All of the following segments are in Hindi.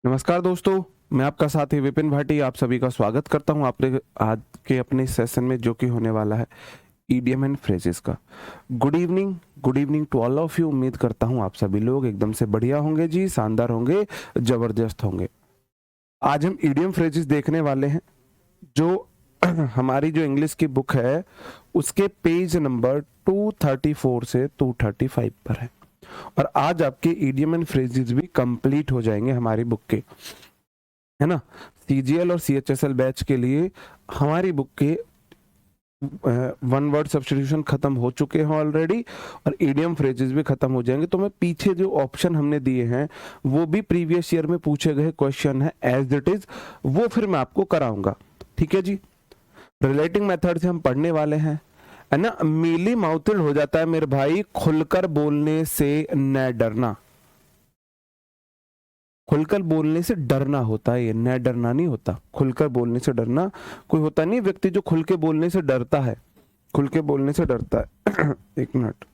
नमस्कार दोस्तों, मैं आपका साथी विपिन भाटी आप सभी का स्वागत करता हूं आपने आज के अपने सेशन में, जो कि होने वाला है ईडीएम एंड फ्रेजेस का। Good evening to all of you. उम्मीद करता हूं आप सभी लोग एकदम से बढ़िया होंगे जी, शानदार होंगे, जबरदस्त होंगे। आज हम ईडीएम फ्रेजेस देखने वाले हैं जो हमारी जो इंग्लिश की बुक है उसके पेज नंबर 234 से 235 पर है। और आज आपके ईडीएम एंड फ्रेजेस भी कंप्लीट हो जाएंगे हमारी बुक के, है ना। सीजीएल और सीएचएसएल बैच के लिए हमारी बुक के वन वर्ड सब्स्टिट्यूशन खत्म हो चुके हैं ऑलरेडी, और ईडीएम फ्रेजेस भी खत्म हो जाएंगे। तो मैं पीछे जो ऑप्शन हमने दिए हैं वो भी प्रीवियस ईयर में पूछे गए क्वेश्चन है एज इट इज, वो फिर मैं आपको कराऊंगा। ठीक है जी। रिलेटिंग मेथड से हम पढ़ने वाले हैं, है ना। मीली माउथड हो जाता है मेरे भाई खुलकर बोलने से न डरना। खुलकर बोलने से डरना होता है, ये न डरना नहीं होता। खुलकर बोलने से डरना कोई होता नहीं व्यक्ति जो खुल के बोलने से डरता है, खुल के बोलने से डरता है। एक मिनट।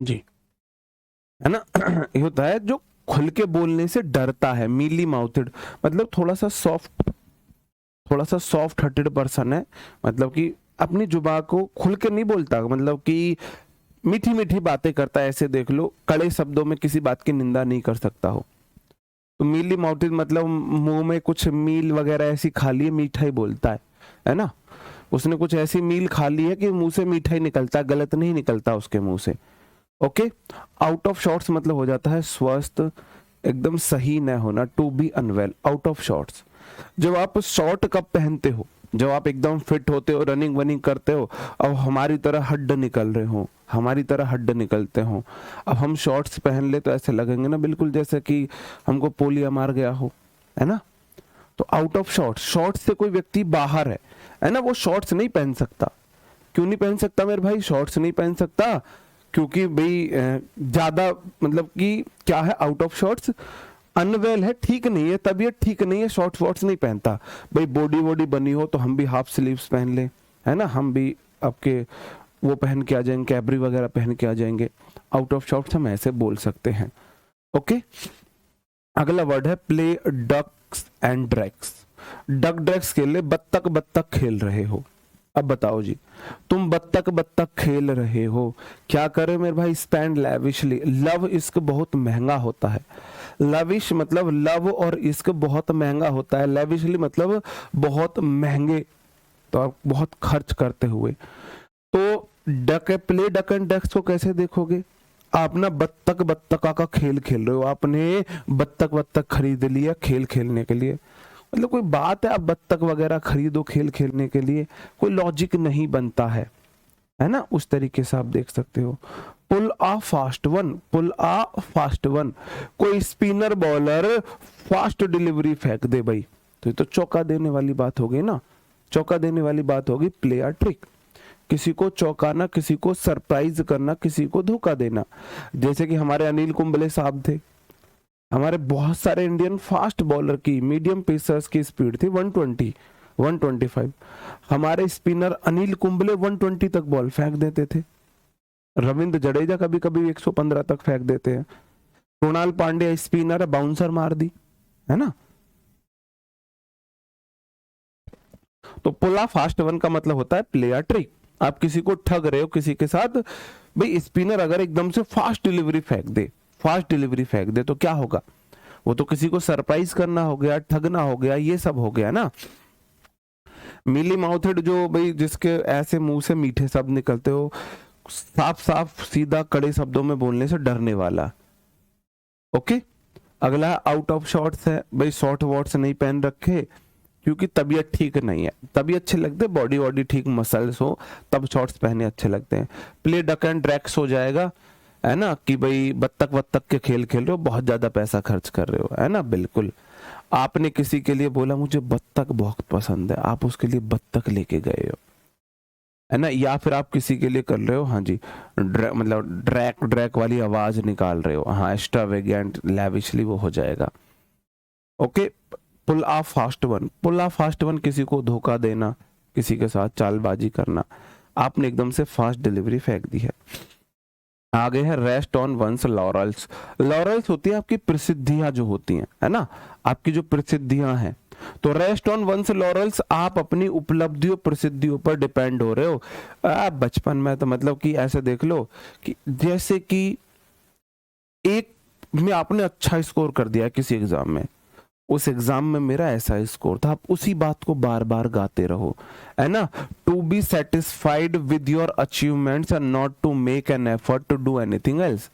जी, है ना। ये होता है जो खुल के बोलने से डरता है, मीली माउथड मतलब थोड़ा सा सॉफ्ट हार्टेड पर्सन है। मतलब कि अपनी जुबान को खुल के नहीं बोलता, मतलब कि मीठी मीठी बातें करता है। ऐसे देख लो, कड़े शब्दों में किसी बात की निंदा नहीं कर सकता हो। तो मीली माउथड मतलब मुंह में कुछ मील वगैरह ऐसी खा ली है, मीठा ही बोलता है ना। उसने कुछ ऐसी मील खा ली है कि मुंह से मीठा ही निकलता है, गलत नहीं निकलता उसके मुंह से। ओके। आउट ऑफ शॉर्ट्स मतलब हो जाता है स्वस्थ, एकदम सही न होना, to be unwell, out of shorts. जब आप शॉर्ट कब पहनते हो, जब आप एकदम फिट होते हो, रनिंग वनिंग करते हो, अब हमारी तरह हड्ड निकल रहे हो, हमारी तरह हड्ड निकलते हो, अब हम शॉर्ट्स पहन ले तो ऐसे लगेंगे ना बिल्कुल जैसे कि हमको पोलियो मार गया हो, है ना। तो आउट ऑफ शॉर्ट्स, शॉर्ट्स से कोई व्यक्ति बाहर है ना, वो शॉर्ट्स नहीं पहन सकता। क्यों नहीं पहन सकता मेरे भाई, शॉर्ट्स नहीं पहन सकता? क्योंकि भाई ज्यादा मतलब कि क्या है, आउट ऑफ शॉर्ट्स अनवेल है, ठीक नहीं है, तबीयत ठीक नहीं है, शॉर्ट्स वॉर्ट्स नहीं पहनता। भाई बॉडी वॉडी बनी हो तो हम भी हाफ स्लीव्स पहन लें, है ना, हम भी आपके वो पहन के आ जाएंगे, कैबरी वगैरह पहन के आ जाएंगे। आउट ऑफ शॉर्ट्स हम ऐसे बोल सकते हैं। ओके। अगला वर्ड है play ducks and drakes. Duck drakes खेल ले, बत्तख बत्तख खेल रहे हो। अब बताओ जी, तुम बत्तख बत्तख खेल रहे हो, क्या करे मेरे भाई, स्पेंड लैविशली। लव इश्क बहुत महंगा होता है। लविश मतलब लव और इश्क बहुत महंगा होता है, लैविशली मतलब बहुत महंगे, तो आप बहुत खर्च करते हुए। तो डक प्ले डक एंड डक्स को कैसे देखोगे, आप ना बत्तख बत्तखा का खेल खेल रहे हो, आपने बत्तख बत्तख खरीद लिया खेल खेलने के लिए। मतलब कोई बात है आप बत्तख वगैरह खरीदो खेल खेलने के लिए, कोई लॉजिक नहीं बनता है ना। उस तरीके से आप देख सकते हो। पुल आ फास्ट वन, पुल आ फास्ट वन, कोई स्पिनर बॉलर फास्ट डिलीवरी फेंक दे भाई, तो ये तो चौका देने वाली बात हो गई ना, चौका देने वाली बात होगी। प्ले आ ट्रिक, किसी को चौंकाना, किसी को सरप्राइज करना, किसी को धोखा देना। जैसे कि हमारे अनिल कुंबले साहब थे, हमारे बहुत सारे इंडियन फास्ट बॉलर की, मीडियम पेसर्स की स्पीड थी 120 125। हमारे स्पिनर अनिल कुंबले 120 तक बॉल फेंक देते थे। रविंद्र जडेजा कभी कभी 115 तक फेंक देते हैं। कृणाल पांड्या स्पिनर है, बाउंसर मार दी, है ना। तो पुला फास्ट वन का मतलब होता है प्ले अ ट्रिक। आप किसी को ठग रहे हो किसी के साथ, भाई स्पिनर अगर एकदम से फास्ट डिलीवरी फेंक दे, फास्ट डिलीवरी फेंक दे तो क्या होगा, वो तो किसी को सरप्राइज करना हो गया, ठगना हो गया, ये सब हो गया ना। मिली माउथेड जो भाई जिसके ऐसे मुंह से मीठे शब्द निकलते हो, साफ साफ सीधा कड़े शब्दों में बोलने से डरने वाला। ओके। अगला आउट ऑफ शॉर्ट्स है, भाई शॉर्ट वॉर्ट्स नहीं पहन रखे क्योंकि तबीयत ठीक नहीं है, तभी अच्छे लगते, बॉडी वॉडी ठीक मसल्स हो तब शॉर्ट्स पहने अच्छे लगते हैं। प्ले डक एंड ड्रैक्स हो जाएगा, है ना, कि भाई बत्तख बत्तख के खेल खेल रहे हो, बहुत ज्यादा पैसा खर्च कर रहे हो, है ना। बिल्कुल, आपने किसी के लिए बोला मुझे बत्तख बहुत पसंद है, आप उसके लिए बत्तख लेके गए हो, है ना। या फिर आप किसी के लिए कर रहे हो, हाँ जी, मतलब ड्रैक ड्रैक वाली आवाज निकाल रहे हो, हाँ, एक्स्ट्रावेगेंट लैविशली वो हो जाएगा। Okay, pull off fast one, pull off fast one किसी को धोखा देना, किसी के साथ चालबाजी करना, आपने एकदम से फास्ट डिलीवरी फेंक दी है। आगे है rest on once laurels. Laurels होती है आपकी प्रसिद्धियां जो होती हैं, है ना, आपकी जो प्रसिद्धियां हैं, तो रेस्ट ऑन वंस लॉरल्स, आप अपनी उपलब्धियों प्रसिद्धियों पर डिपेंड हो रहे हो। बचपन में तो मतलब कि ऐसे देख लो कि जैसे कि एक में आपने अच्छा स्कोर कर दिया किसी एग्जाम में, उस एग्जाम में मेरा ऐसा स्कोर था, आप उसी बात को बार बार गाते रहो, है ना। To be satisfied with your achievements and not to make an effort to do anything else.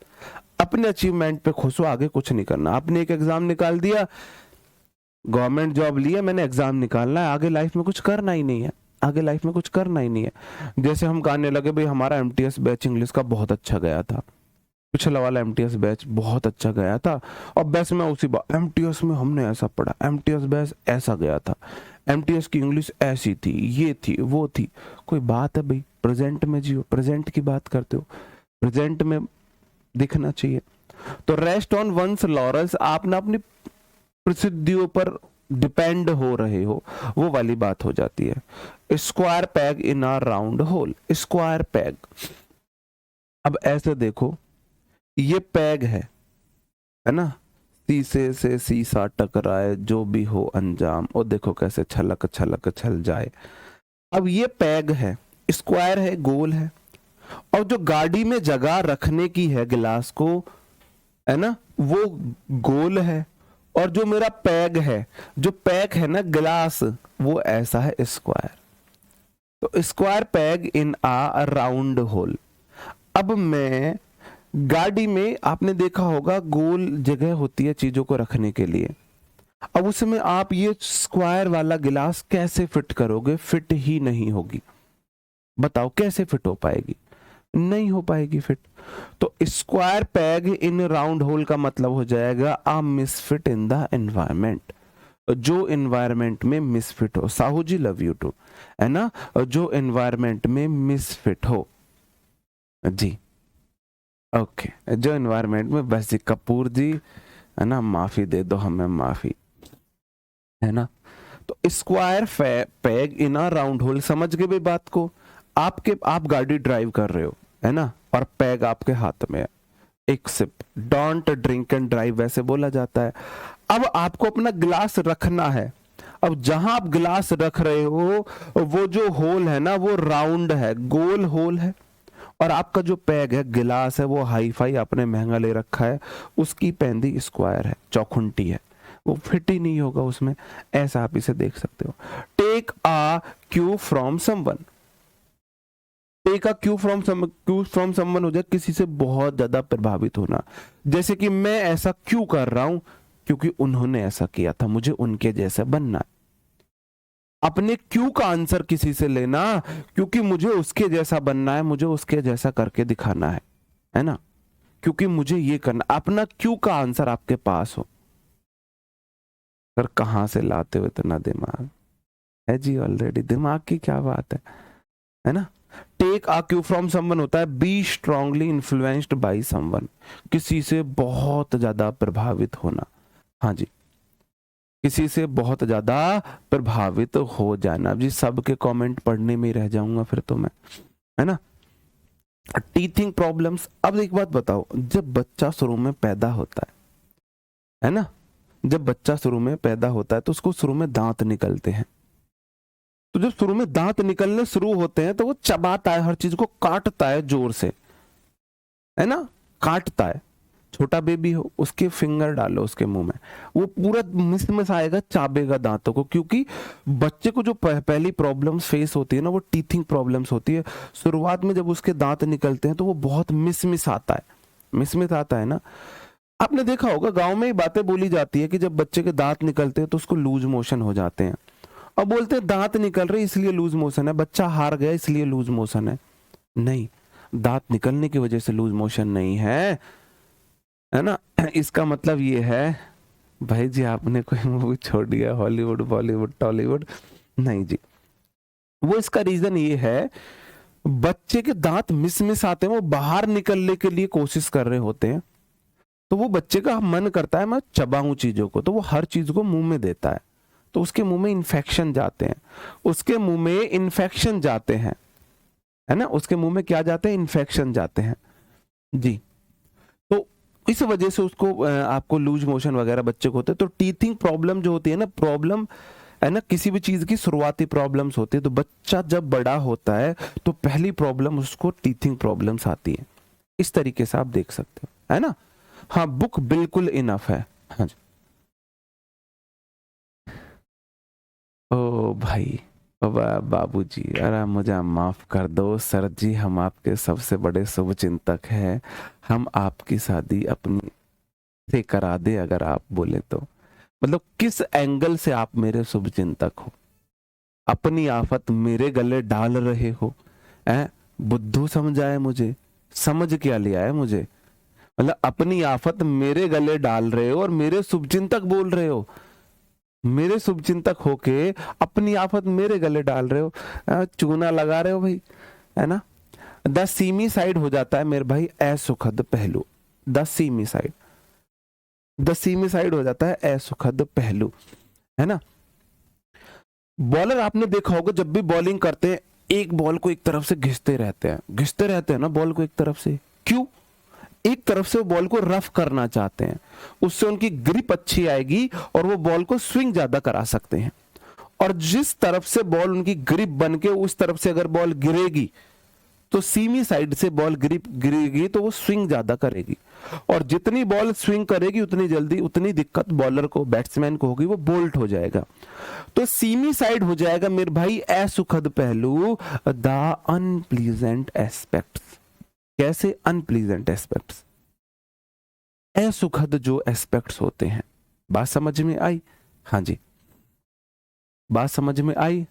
अपने अचीवमेंट पे खुश हो, आगे कुछ नहीं करना। आपने एक एग्जाम निकाल दिया, गवर्नमेंट जॉब ली है, मैंने एग्जाम निकालना है, आगे लाइफ में कुछ करना ही नहीं है, आगे लाइफ में कुछ करना ही नहीं है। जैसे हम गाने लगे भाई हमारा एमटीएस बैच इंग्लिश का बहुत अच्छा गया था, पिछला वाला एमटीएस बैच बहुत अच्छा गया था, और बैच में उसी बात, एमटीएस में हमने ऐसा पढ़ा, एमटीएस बैच ऐसा गया था, एमटीएस की इंग्लिश ऐसी थी, ये थी वो थी। कोई बात है भाई, प्रेजेंट में जियो, प्रेजेंट की बात करते हो, प्रेजेंट में दिखना चाहिए। तो रेस्ट ऑन वंस लॉरल्स, आप ना अपनी प्रसिद्धियों पर डिपेंड हो रहे हो, वो वाली बात हो जाती है। स्क्वायर पैग इन अ राउंड होल, स्क्वायर पैग, अब ऐसे देखो, ये पैग है ना, शीशे से शीशा टकराए जो भी हो अंजाम, और देखो कैसे छलक छलक छल जाए। अब ये पैग है, स्क्वायर है, गोल है, और जो गाड़ी में जगह रखने की है गिलास को, है ना, वो गोल है, और जो मेरा पैग है, जो पैक है ना गिलास, वो ऐसा है स्क्वायर। तो square peg in a round hole. अब मैं गाड़ी में, आपने देखा होगा गोल जगह होती है चीजों को रखने के लिए, अब उसमें आप ये स्क्वायर वाला गिलास कैसे फिट करोगे? फिट ही नहीं होगी। बताओ कैसे फिट हो पाएगी? नहीं हो पाएगी फिट। तो square peg in round whole का मतलब हो जाएगा आ मिसफिट इन द एनवायरमेंट, जो एनवायरमेंट में मिसफिट हो। साहू जी लव यू टू, है ना, जो एनवायरमेंट में मिसफिट हो जी, ओके, जो एनवायरमेंट में, बस जी कपूर जी, है ना, माफी दे दो हमें, माफी, है ना। तो स्क्वायर पैग इन अ राउंड होल, समझ गए भाई बात को। आप गाड़ी ड्राइव कर रहे हो, है ना, और पैग आपके हाथ में है, एक sip, don't drink and drive वैसे बोला जाता है। अब आपको अपना गिलास रखना है, अब जहां आप गिलास रख रहे हो वो जो होल है ना, वो राउंड है, गोल होल है, और आपका जो पैग है, गिलास है, वो हाई फाई आपने महंगा ले रखा है, उसकी पैंदी स्क्वायर है, चौखुंटी है, वो फिट ही नहीं होगा उसमें। ऐसा आप इसे देख सकते हो। Take a cue from someone, take a cue from someone हो जाए किसी से बहुत ज्यादा प्रभावित होना, जैसे कि मैं ऐसा क्यों कर रहा हूं, क्योंकि उन्होंने ऐसा किया था, मुझे उनके जैसा बनना है। अपने क्यों का आंसर किसी से लेना, क्योंकि मुझे उसके जैसा बनना है, मुझे उसके जैसा करके दिखाना है ना, क्योंकि मुझे ये करना। अपना क्यों का आंसर आपके पास हो। सर कहां से लाते हो इतना दिमाग? है जी, ऑलरेडी दिमाग की क्या बात है ना। Take a cue from someone होता है be strongly influenced by someone, किसी से बहुत ज्यादा प्रभावित होना। हाँ जी, किसी से बहुत ज्यादा प्रभावित हो जाना। जी सबके कमेंट पढ़ने में ही रह जाऊंगा फिर तो मैं, है ना। टीथिंग प्रॉब्लम्स, अब एक बात बताओ, जब बच्चा शुरू में पैदा होता है ना, जब बच्चा शुरू में पैदा होता है तो उसको शुरू में दांत निकलते हैं, तो जब शुरू में दांत निकलने शुरू होते हैं तो वो चबाता है, हर चीज को काटता है जोर से, है ना, काटता है। छोटा बेबी हो, उसके फिंगर डालो उसके मुंह में, वो पूरा मिस आएगा, चाबेगा दांतों को, क्योंकि बच्चे को जो पहली प्रॉब्लम्स फेस होती है ना, वो टीथिंग प्रॉब्लम्स होती है। शुरुआत में जब उसके दांत निकलते हैं तो वो बहुत मिस आता है, मिस आता है ना। आपने देखा होगा गांव में ही बातें बोली जाती है कि जब बच्चे के दांत निकलते हैं तो उसको लूज मोशन हो जाते हैं, अब बोलते हैं दांत निकल रहे इसलिए लूज मोशन है, बच्चा हार गया इसलिए लूज मोशन है। नहीं, दांत निकलने की वजह से लूज मोशन नहीं है ना। इसका मतलब ये है भाई जी आपने कोई मूवी छोड़ दिया, हॉलीवुड बॉलीवुड टॉलीवुड, नहीं जी, वो इसका रीजन ये है, बच्चे के दांत मिस आते हैं, वो बाहर निकलने के लिए कोशिश कर रहे होते हैं, तो वो बच्चे का मन करता है मैं चबाऊं चीजों को, तो वो हर चीज को मुंह में देता है, तो उसके मुंह में इन्फेक्शन जाते हैं, उसके मुंह में इन्फेक्शन जाते हैं, है ना, उसके मुंह में क्या जाते हैं, इन्फेक्शन जाते हैं जी। तो इस वजह से उसको आपको लूज मोशन वगैरह बच्चे को होते हैं। तो टीथिंग प्रॉब्लम जो होती है ना, प्रॉब्लम है ना, किसी भी चीज की शुरुआती प्रॉब्लम्स होती है। तो बच्चा जब बड़ा होता है तो पहली प्रॉब्लम उसको टीथिंग प्रॉब्लम्स आती है। इस तरीके से आप देख सकते हो, है ना। हाँ, बुक बिल्कुल इनफ है। हाँ जी। ओ भाई, बाबूजी, अरे मुझे माफ कर दो सर जी, हम आपके सबसे बड़े शुभ चिंतक हैं। हम आपकी शादी अपनी से करा दे अगर आप बोले तो। मतलब किस एंगल से आप मेरे शुभ चिंतक हो? अपनी आफत मेरे गले डाल रहे हो? बुद्धू समझाए मुझे? समझ क्या लिया है मुझे? मतलब अपनी आफत मेरे गले डाल रहे हो और मेरे शुभचिंतक बोल रहे हो, मेरे शुभचिंतक होके अपनी आफत मेरे गले डाल रहे हो, चूना लगा रहे हो भाई, है ना। द सीमी साइड हो जाता है मेरे भाई असुखद पहलू। The semi side, the semi side हो जाता है असुखद पहलू, है ना। बॉलर आपने देखा होगा जब भी बॉलिंग करते हैं एक बॉल को एक तरफ से घिसते रहते हैं, घिसते रहते हैं ना बॉल को एक तरफ से। क्यों? एक तरफ से वो बॉल को रफ करना चाहते हैं, उससे उनकी ग्रिप अच्छी आएगी और वो बॉल को स्विंग ज्यादा करा सकते हैं। और जिस तरफ से बॉल उनकी ग्रिप बन के उस तरफ से अगर बॉल गिरेगी तो सीमी साइड से बॉल ग्रिप गिरेगी तो वो स्विंग ज्यादा करेगी, और जितनी बॉल स्विंग करेगी उतनी जल्दी उतनी दिक्कत बॉलर को, बैट्समैन को होगी, वो बोल्ट हो जाएगा। तो सीमी साइड हो जाएगा मेरे भाई असुखद पहलू, द अनप्लीजेंट एस्पेक्ट्स। कैसे अनप्लीजेंट एस्पेक्ट्स? असुखद जो एस्पेक्ट्स होते हैं। बात समझ में आई? हाँ जी, बात समझ में आई?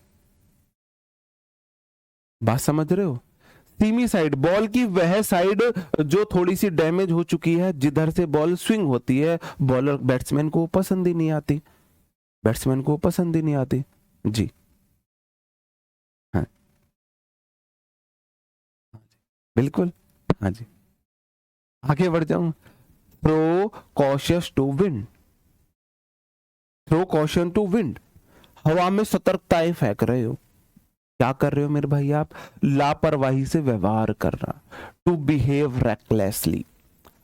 बात समझ रहे हो? सीमी साइड, बॉल की वह साइड जो थोड़ी सी डैमेज हो चुकी है, जिधर से बॉल स्विंग होती है, बॉलर बैट्समैन को पसंद ही नहीं आती, बैट्समैन को पसंद ही नहीं आती जी। हाँ बिल्कुल। हाँ जी, आगे बढ़ जाऊं। Throw cautious to wind, throw caution to wind, हवा में सतर्कताएं फेंक रहे हो। क्या कर रहे हो मेरे भाई आप? लापरवाही से व्यवहार करना, टू बिहेव रेकलेसली,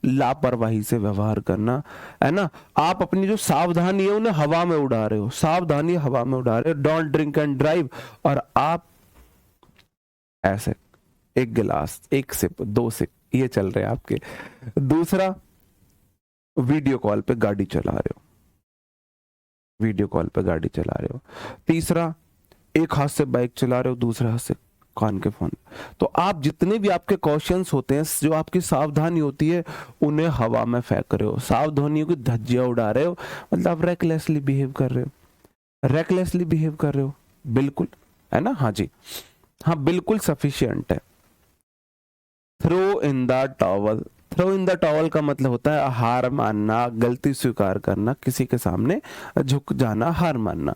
लापरवाही से व्यवहार करना, है ना। आप अपनी जो सावधानी है उन्हें हवा में उड़ा रहे हो, सावधानी हवा में उड़ा रहे हो। डोंट ड्रिंक एंड ड्राइव, और आप ऐसे एक गिलास, एक सिप, दो सिप, ये चल रहे हैं आपके। दूसरा, वीडियो कॉल पे गाड़ी चला रहे हो, वीडियो कॉल पे गाड़ी चला रहे हो। तीसरा, एक हाथ से बाइक चला रहे हो, दूसरे हाथ से कान के फोन। तो आप जितने भी आपके क्वेश्चंस होते हैं, जो आपकी सावधानी होती है, उन्हें हवा में फेंक रहे हो, सावधानियों की धज्जियां उड़ा रहे हो, मतलब आप रेकलेसली बिहेव कर रहे हो, रेकलेसली बिहेव कर रहे हो, बिल्कुल, है ना। हाँ जी, हाँ बिल्कुल सफिशिएंट है। Throw in the towel, throw in the towel का मतलब होता है हार मानना, गलती स्वीकार करना, किसी के सामने झुक जाना, हार मानना।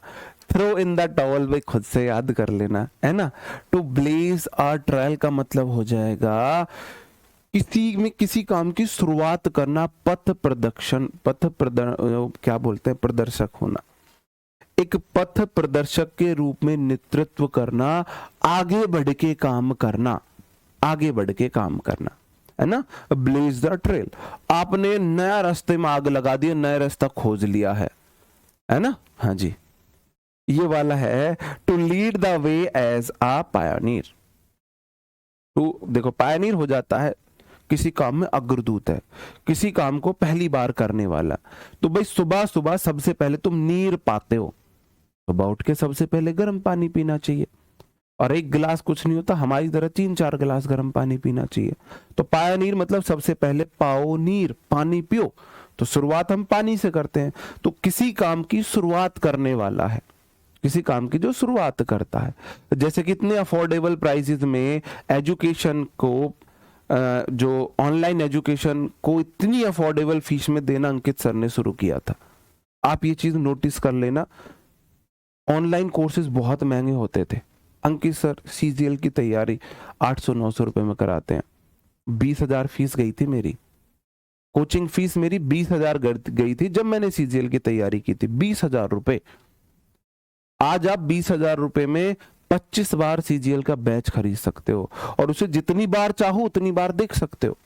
थ्रो इन द टॉवल भाई खुद से याद कर लेना, है ना। टू ब्लेज अ ट्रायल का मतलब हो जाएगा किसी में किसी काम की शुरुआत करना, पथ प्रदर्शन, क्या बोलते हैं, प्रदर्शक होना, एक पथ प्रदर्शक के रूप में नेतृत्व करना, आगे बढ़ के काम करना, आगे बढ़ के काम करना, है ना। ब्लेज द ट्रेल, आपने नया रास्ते में आग लगा दिया, नया रास्ता खोज लिया है ना। हाँ जी, ये वाला है to lead the way as a pioneer. टू देखो, पायनियर हो जाता है किसी काम में अग्रदूत है, किसी काम को पहली बार करने वाला। तो भाई सुबह सुबह सबसे पहले तुम नीर पाते हो, सुबह उठ के सबसे पहले गर्म पानी पीना चाहिए, और एक गिलास कुछ नहीं होता, हमारी तरह 3-4 गिलास गर्म पानी पीना चाहिए। तो पायनियर मतलब सबसे पहले पाओ नीर, पानी पियो। तो शुरुआत हम पानी से करते हैं। तो किसी काम की शुरुआत करने वाला है, किसी काम की जो शुरुआत करता है। जैसे कि इतने अफोर्डेबल प्राइसेस में एजुकेशन को, जो ऑनलाइन एजुकेशन को इतनी अफोर्डेबल फीस में देना अंकित सर ने शुरू किया था। आप ये चीज नोटिस कर लेना, ऑनलाइन कोर्सेज बहुत महंगे होते थे। अंकित सर सीजीएल की तैयारी 800-900 रुपए में कराते हैं। 20,000 फीस गई थी मेरी, कोचिंग फीस मेरी 20,000 गई थी जब मैंने सीजीएल की तैयारी की थी, 20,000 रुपए। आज आप 20,000 रुपए में 25 बार सीजीएल का बैच खरीद सकते हो और उसे जितनी बार चाहो उतनी बार देख सकते हो।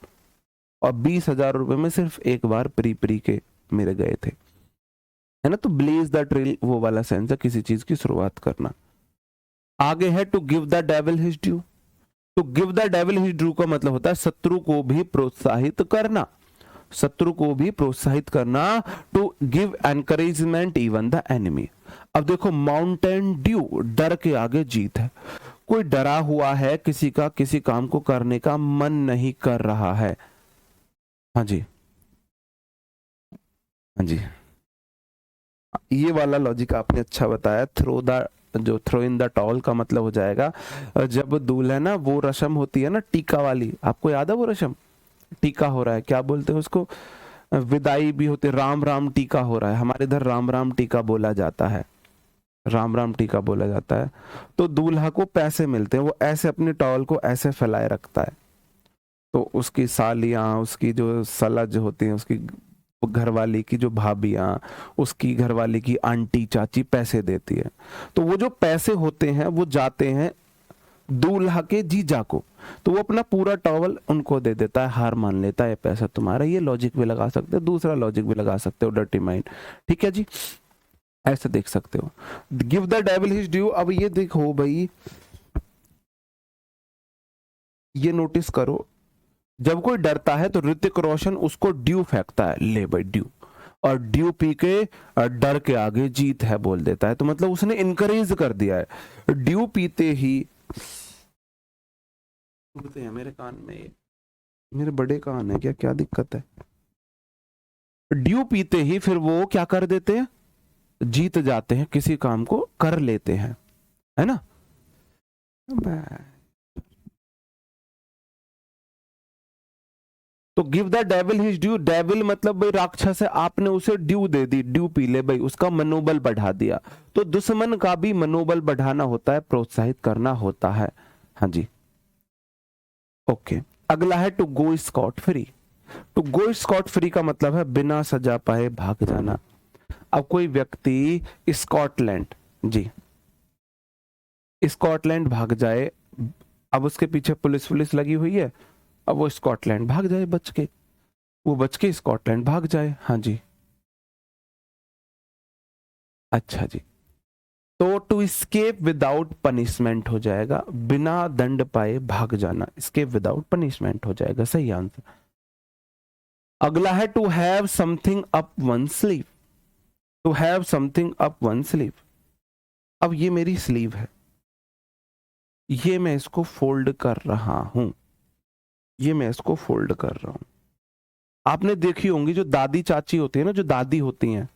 और 20,000 रुपए में सिर्फ एक बार प्री के मेरे गए थे, है ना। तो ब्लेज द ट्रेल वो वाला सेंस है किसी चीज की शुरुआत करना। आगे है to give the devil his due. तो give the devil his due का मतलब होता है शत्रु को भी प्रोत्साहित करना, शत्रु को भी प्रोत्साहित करना। To give encouragement even the enemy. अब देखो माउंटेन ड्यू, डर के आगे जीत है। कोई डरा हुआ है, किसी का किसी काम को करने का मन नहीं कर रहा है। हाँ जी, हाँ जी, ये वाला लॉजिक आपने अच्छा बताया। थ्रो इन द टॉल का मतलब हो जाएगा जब दुल्हन ना वो रस्म होती है ना टीका वाली, आपको याद है वो रस्म, टीका हो रहा है, क्या बोलते हैं उसको, विदाई भी होती है, राम राम टीका हो रहा है, हमारे इधर राम राम टीका बोला जाता है, राम राम टीका बोला जाता है। तो दूल्हा को पैसे मिलते हैं, वो ऐसे अपने टॉवल को ऐसे फैलाए रखता है, तो उसकी सालियां, उसकी जो सलज होती हैं, उसकी घरवाली की जो भाभियां, उसकी घरवाली की आंटी चाची पैसे देती है। तो वो जो पैसे होते हैं वो जाते हैं दूल्हा के जीजा को, तो वो अपना पूरा टॉवल उनको दे देता है, हार मान लेता है पैसा तुम्हारा। ये लॉजिक भी लगा सकते हो, दूसरा लॉजिक भी लगा सकते हो, डर्टी माइंड, ठीक है जी, ऐसे देख सकते हो। Give the devil his due. अब ये देखो भाई, ये नोटिस करो, जब कोई डरता है तो ऋतिक रोशन उसको ड्यू फेंकता है, ले भाई ड्यू, और ड्यू पी के डर के आगे जीत है बोल देता है। तो मतलब उसने इनकरेज कर दिया है। ड्यू पीते ही, मेरे कान में, मेरे बड़े कान है क्या, क्या दिक्कत है। ड्यू पीते ही फिर वो क्या कर देते हैं, जीत जाते हैं, किसी काम को कर लेते हैं, है ना। तो give the devil his due, devil मतलब भाई राक्षस है, आपने उसे ड्यू दे दी, ड्यू पी ले भाई, उसका मनोबल बढ़ा दिया। तो दुश्मन का भी मनोबल बढ़ाना होता है, प्रोत्साहित करना होता है। हाँ जी, ओके। अगला है to go scot free. To go scot free का मतलब है बिना सजा पाए भाग जाना। अब कोई व्यक्ति स्कॉटलैंड, जी स्कॉटलैंड भाग जाए, अब उसके पीछे पुलिस लगी हुई है, अब वो स्कॉटलैंड भाग जाए बच के, वो बच के स्कॉटलैंड भाग जाए। हाँ जी, अच्छा जी। तो टू स्केप विदाउट पनिशमेंट हो जाएगा, बिना दंड पाए भाग जाना, स्केप विदाउट पनिशमेंट हो जाएगा, सही आंसर। अगला है to have something up one sleeve. To have something up one sleeve. अब ये मेरी स्लीव है, ये मैं इसको फोल्ड कर रहा हूं, ये मैं इसको फोल्ड कर रहा हूं। आपने देखी होंगी जो दादी चाची होती है ना, जो दादी होती हैं,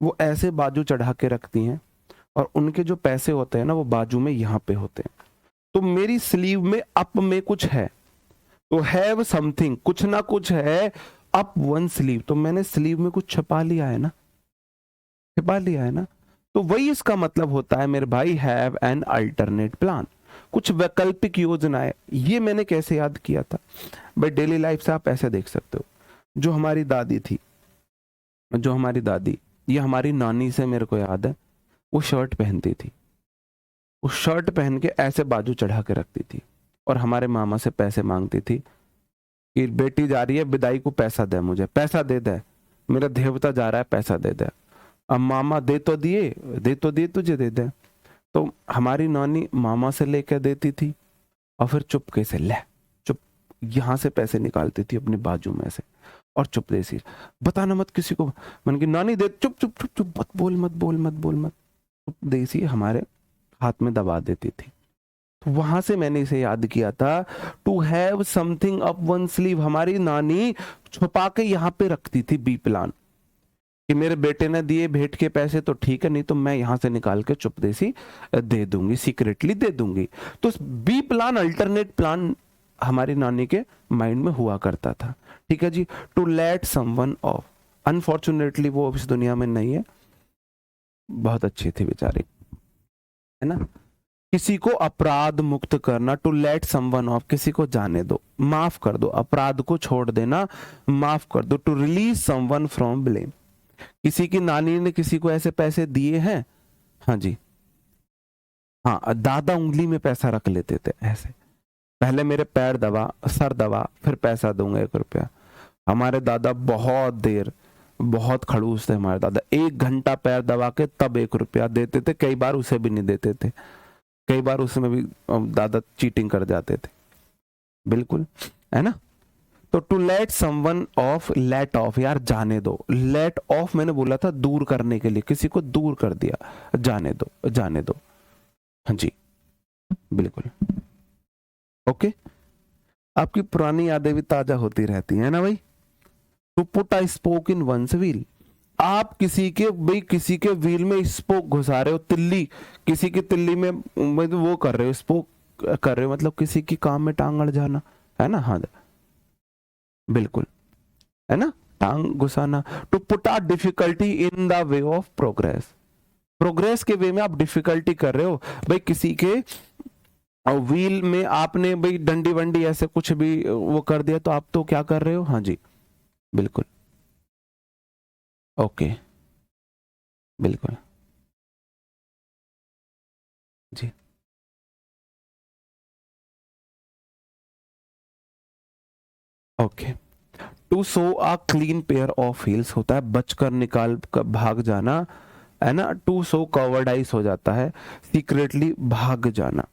वो ऐसे बाजू चढ़ा के रखती हैं और उनके जो पैसे होते हैं ना वो बाजू में यहां पे होते हैं। तो मेरी स्लीव में अप में कुछ है, तो हैव समथिंग, कुछ ना कुछ है, अप वन स्लीव, तो मैंने स्लीव में कुछ छुपा लिया है ना, छुपा लिया है ना। तो वही इसका मतलब होता है मेरे भाई, हैव एन अल्टरनेट प्लान, कुछ वैकल्पिक योजनाएं। ये मैंने कैसे याद किया था भाई, डेली लाइफ से आप ऐसे देख सकते हो। जो हमारी दादी थी, जो हमारी दादी, ये हमारी नानी से मेरे को याद है, वो शर्ट पहनती थी, वो शर्ट पहन के ऐसे बाजू चढ़ा के रखती थी और हमारे मामा से पैसे मांगती थी कि बेटी जा रही है विदाई को, पैसा दे, मुझे पैसा दे दे, मेरा देवता जा रहा है, पैसा दे दे। अब मामा दे तो दिए तुझे दे दे। तो हमारी नानी मामा से लेकर देती थी और फिर चुपके से ले, चुप, यहां से पैसे निकालती थी अपनी बाजू में से और चुप देसी, बताना मत किसी को, मन की नानी दे, चुप चुप चुप चुप, मत बोल मत बोल मत बोल मत, चुप देसी हमारे हाथ में दबा देती थी। तो वहां से मैंने इसे याद किया था, to have something up one sleeve. हमारी नानी छुपा के यहाँ पे रखती थी बी प्लान, कि मेरे बेटे ने दिए भेंट के पैसे तो ठीक है, नहीं तो मैं यहां से निकाल के चुप देसी दे दूंगी, सीक्रेटली दे दूंगी। तो बी प्लान, अल्टरनेट प्लान हमारी नानी के माइंड में हुआ करता था, ठीक है जी। To let someone off, unfortunately वो इस दुनिया में नहीं है, बहुत अच्छी थी बेचारी, है ना। किसी को अपराध मुक्त करना, टू लेट समवन ऑफ, किसी को जाने दो, माफ कर दो, अपराध को छोड़ देना, माफ कर दो। To release someone from blame, किसी की नानी ने किसी को ऐसे पैसे दिए हैं, हाँ जी, हाँ, दादा उंगली में पैसा रख लेते थे ऐसे, पहले मेरे पैर दबा, सर दबा, फिर पैसा दूंगा 1 रुपया। हमारे दादा बहुत देर, बहुत खड़ूस थे हमारे दादा, 1 घंटा पैर दबा के तब 1 रुपया देते थे, कई बार उसे भी नहीं देते थे, कई बार उसमें भी दादा चीटिंग कर जाते थे, बिल्कुल, है ना। तो to let someone off, let off यार जाने दो, लेट ऑफ मैंने बोला था दूर करने के लिए, किसी को दूर कर दिया, जाने दो, जाने दो, हाँ जी, बिल्कुल, ओके। आपकी पुरानी यादें भी ताजा होती रहती है ना भाई। To put a spoke in one's wheel, आप किसी के भाई किसी के व्हील में स्पोक घुसा रहे हो, तिल्ली, किसी की तिल्ली में वो कर रहे हो, स्पोक कर रहे हो, मतलब किसी की काम में टांग अड़ जाना, है ना, हाँ बिल्कुल, है ना, टांग घुसाना। To put a difficulty in the way of progress, progress के वे में आप डिफिकल्टी कर रहे हो, भाई किसी के व्हील में आपने भाई डंडी वंडी ऐसे कुछ भी वो कर दिया, तो आप तो क्या कर रहे हो, हाँ जी, बिल्कुल, ओके, बिल्कुल, जी, okay. To show a clean pair of heels होता है बचकर, निकाल कर भाग जाना, है ना। टू सो कवर्डाइज हो जाता है सीक्रेटली भाग जाना।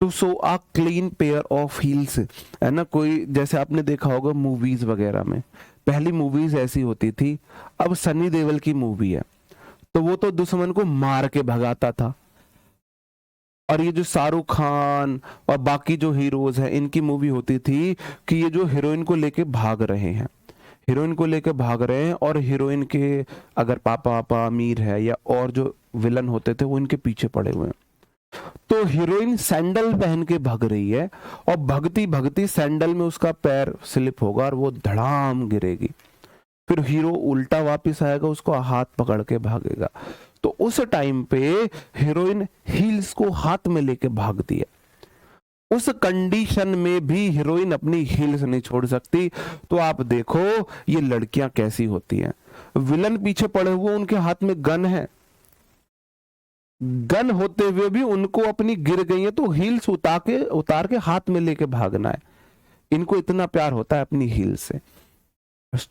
To show a clean pair of heels, है ना, कोई जैसे आपने देखा होगा मूवीज वगैरह में, पहली मूवीज ऐसी होती थी, अब सनी देओल की मूवी है तो वो तो दुश्मन को मार के भगाता था, और ये जो शाहरुख खान और बाकी जो हीरोज हैं इनकी मूवी होती थी कि ये जो हीरोइन को लेके भाग रहे हैं, हीरोइन को लेके भाग रहे हैं, और हीरोइन के अगर पापा पापा अमीर है या और जो विलन होते थे वो इनके पीछे पड़े हुए हैं, तो हीरोइन सैंडल पहन के भाग रही है, और भगती भगती सैंडल में उसका पैर स्लिप होगा और वो धड़ाम गिरेगी, फिर हीरो उल्टा वापस आएगा, उसको हाथ पकड़ के भागेगा। तो उस टाइम पे हीरोइन हील्स को हाथ में लेके भागती है, उस कंडीशन में भी हीरोइन अपनी हील्स नहीं छोड़ सकती। तो आप देखो ये लड़कियां कैसी होती हैं, विलन पीछे पड़े हुए, उनके हाथ में गन है, गन होते हुए भी उनको अपनी गिर गई है, तो हील्स उतार के हाथ में लेके भागना है, इनको इतना प्यार होता है अपनी हील्स से।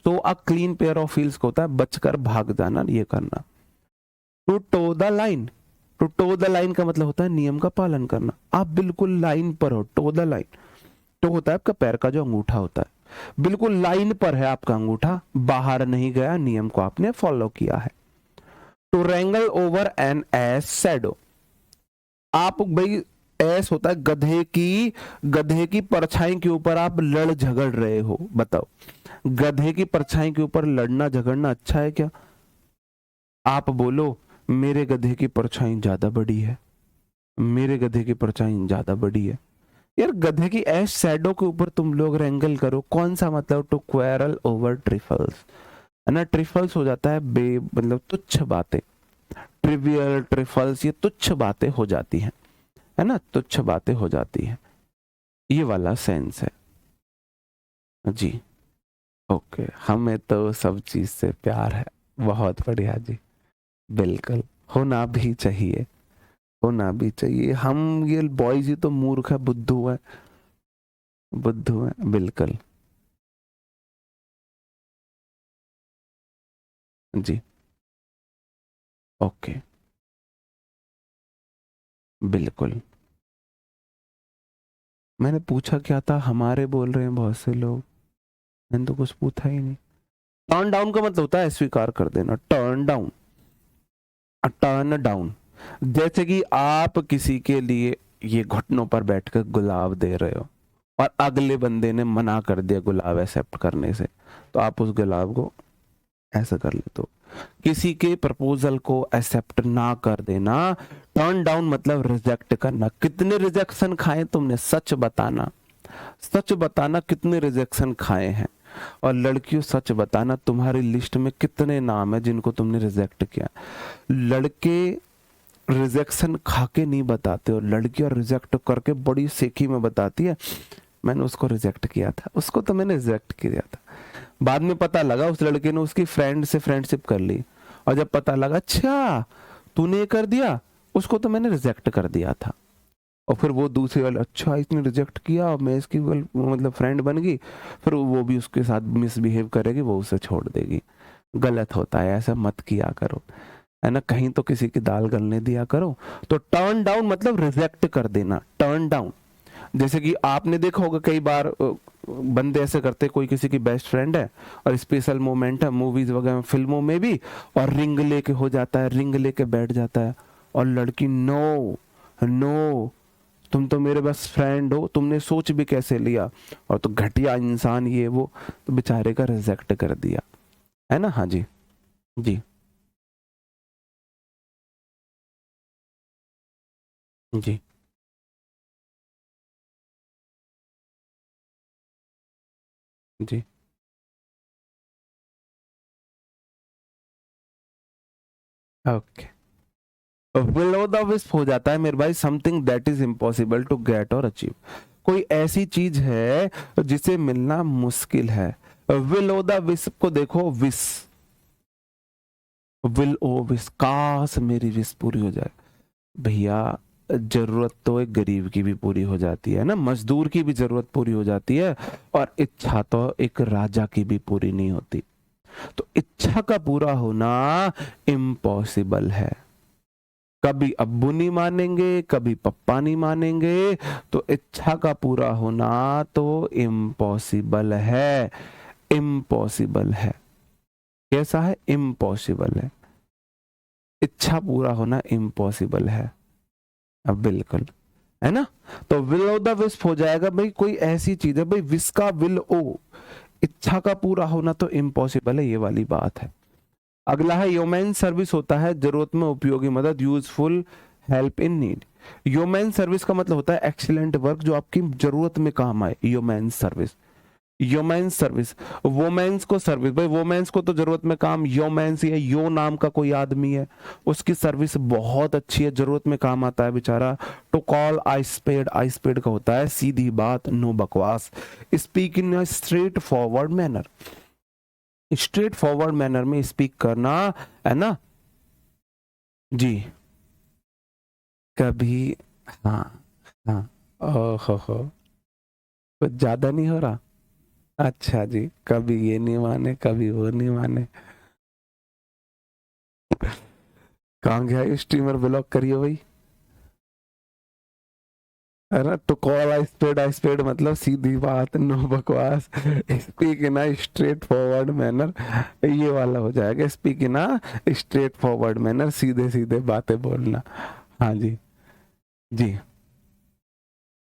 तो a clean pair of heels को होता है बचकर भाग जाना, ये करना। To toe the line, to toe the line का मतलब होता है नियम का पालन करना, आप बिल्कुल लाइन पर हो, टो द लाइन। टो होता है आपका पैर का जो अंगूठा होता है, बिल्कुल लाइन पर है आपका अंगूठा, बाहर नहीं गया, नियम को आपने फॉलो किया है। To wrangle over an ass's shadow, आप भाई एस होता है गधे की परछाई के ऊपर आप लड़ झगड़ रहे हो, बताओ गधे की परछाई के ऊपर लड़ना झगड़ना अच्छा है क्या? आप बोलो मेरे गधे की परछाई ज्यादा बड़ी है, मेरे गधे की परछाई ज्यादा बड़ी है, यार गधे की एस शैडो के ऊपर तुम लोग रेंगल करो, कौन सा मतलब? टू क्वेरल ओवर ट्रिफल्स, है ना, ट्रिफल्स हो जाता है बे मतलब तुच्छ बातें, ट्रिवियल ट्रिफल्स, ये तुच्छ बातें हो जाती हैं, है ना, तुच्छ बातें हो जाती हैं, ये वाला सेंस है जी। ओके, हमें तो सब चीज से प्यार है, बहुत बढ़िया जी, बिल्कुल, होना भी चाहिए, होना भी चाहिए। हम ये बॉयज ही तो मूर्ख है, बुद्धू है, बुद्धू है, बिल्कुल जी, ओके, बिल्कुल। मैंने पूछा क्या था, हमारे बोल रहे हैं बहुत से लोग, मैंने तो कुछ पूछा ही नहीं। टर्न डाउन का मतलब होता है स्वीकार कर देना, टर्न डाउन, टर्न डाउन, जैसे कि आप किसी के लिए ये घुटनों पर बैठकर गुलाब दे रहे हो और अगले बंदे ने मना कर दिया गुलाब एक्सेप्ट करने से, तो आप उस गुलाब को ऐसा कर लेते हो। किसी के प्रपोजल को एक्सेप्ट ना कर देना, टर्न डाउन मतलब रिजेक्ट करना। कितने रिजेक्शन खाए तुमने, सच बताना, सच बताना कितने रिजेक्शन खाए हैं। और लड़कियों सच बताना, तुम्हारी लिस्ट में कितने नाम है जिनको तुमने रिजेक्ट किया। लड़के रिजेक्शन खा के नहीं बताते, और लड़कियां रिजेक्ट करके बड़ी सेखी में बताती है मैंने उसको रिजेक्ट किया था, उसको तो मैंने रिजेक्ट किया था। बाद में पता लगा उस लड़के ने उसकी फ्रेंड से फ्रेंडशिप कर ली, और जब पता लगा अच्छा तूने ये कर दिया, उसको तो मैंने रिजेक्ट कर दिया था। और फिर वो दूसरे वाले, अच्छा इसने रिजेक्ट किया और मैं इसकी मतलब फ्रेंड बन गई, फिर वो भी उसके साथ मिसबिहेव करेगी, वो उसे छोड़ देगी। गलत होता है, ऐसा मत किया करो, है ना। कहीं तो किसी की दाल गलने दिया करो। तो टर्न डाउन मतलब रिजेक्ट कर देना, टर्न डाउन। जैसे कि आपने देखा होगा कई बार बंदे ऐसे करते, कोई किसी की बेस्ट फ्रेंड है और स्पेशल मोमेंट है मूवीज वगैरह फिल्मों में भी, और रिंग लेके हो जाता है, रिंग लेके बैठ जाता है, और लड़की नो नो तुम तो मेरे बेस्ट फ्रेंड हो, तुमने सोच भी कैसे लिया, और तो घटिया इंसान ये वो, तो बेचारे का रिजेक्ट कर दिया, है ना। हाँ जी, जी जी जी। ओके, बिलो द विस्प हो जाता है मेरे भाई, something that is impossible to get और अचीव। कोई ऐसी चीज है जिसे मिलना मुश्किल है। विलो द विस्प को देखो, विश, विल ओ विश, काश मेरी विश पूरी हो जाए। भैया जरूरत तो एक गरीब की भी पूरी हो जाती है ना, मजदूर की भी जरूरत पूरी हो जाती है, और इच्छा तो एक राजा की भी पूरी नहीं होती। तो इच्छा का पूरा होना इम्पॉसिबल है। कभी अब्बू नहीं मानेंगे, कभी पप्पा नहीं मानेंगे, तो इच्छा का पूरा होना तो इम्पॉसिबल है, इम्पॉसिबल है। कैसा है? इम्पॉसिबल है। इच्छा पूरा होना इम्पॉसिबल है। अब बिल्कुल, है ना। तो विल ओ द विस्प हो जाएगा भाई, कोई ऐसी चीज है भाई, विश का विल ओ, इच्छा का पूरा होना तो इम्पॉसिबल है, ये वाली बात है। अगला है ह्यूमन सर्विस, होता है जरूरत में उपयोगी मदद, useful help in need. Human service का मतलब होता है एक्सीलेंट वर्क, जो आपकी जरूरत में काम आए, human service. Human service, women's को सर्विस, भाई वोमेन्स को तो जरूरत में काम, ह्यूमन्स है, यो नाम का कोई आदमी है, उसकी सर्विस बहुत अच्छी है, जरूरत में काम आता है बेचारा। To call a spade, a spade का होता है सीधी बात, नो बकवास। Speak in straightforward manner, straightforward manner में स्पीक करना, है ना। जी, कभी, हाँ हाँ, ओहो हो, कुछ ज्यादा नहीं हो रहा। अच्छा जी, कभी ये नहीं माने, कभी वो नहीं माने। कहाँ गया स्ट्रीमर, ब्लॉक करिए भाई, है ना। टू कॉल आई स्पेड मतलब सीधी बात, नो बकवास, speak in straightforward manner, ये वाला हो जाएगा, speak in straightforward manner, सीधे सीधे बातें बोलना। हाँ जी, जी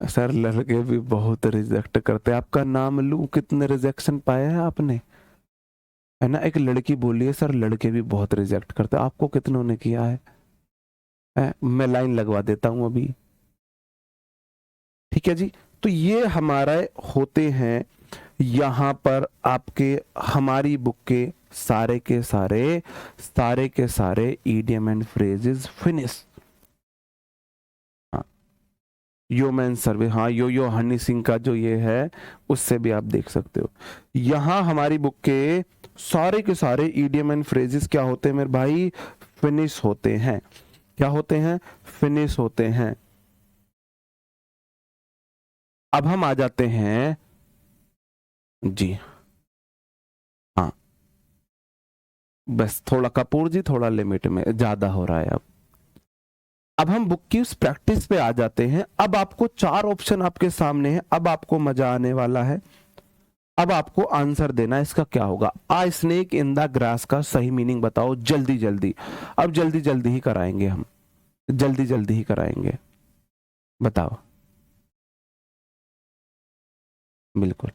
सर, लड़के भी बहुत रिजेक्ट करते हैं। आपका नाम लूं, कितने रिजेक्शन पाए हैं आपने, है ना। एक लड़की बोली है सर लड़के भी बहुत रिजेक्ट करते हैं, आपको कितनों ने किया है? मैं लाइन लगवा देता हूं अभी, ठीक है जी। तो ये हमारे होते हैं यहाँ पर आपके, हमारी बुक के सारे idiom and phrases finish. Human survey, हाँ यो हनी सिंह का जो ये है, उससे भी आप देख सकते हो। यहाँ हमारी बुक के सारे ईडियम एंड फ्रेजेस क्या होते हैं मेरे भाई? फिनिश होते हैं। क्या होते हैं? फिनिश होते हैं। अब हम आ जाते हैं, जी हाँ, बस थोड़ा कपूर जी, थोड़ा लिमिट में ज्यादा हो रहा है अब हम बुक की उस प्रैक्टिस पे आ जाते हैं। अब आपको 4 ऑप्शन आपके सामने है, अब आपको मजा आने वाला है। अब आपको आंसर देना है, इसका क्या होगा। आ स्नेक इन द ग्रास का सही मीनिंग बताओ, जल्दी जल्दी। अब जल्दी जल्दी ही कराएंगे हम, जल्दी जल्दी ही कराएंगे, बताओ। बिल्कुल,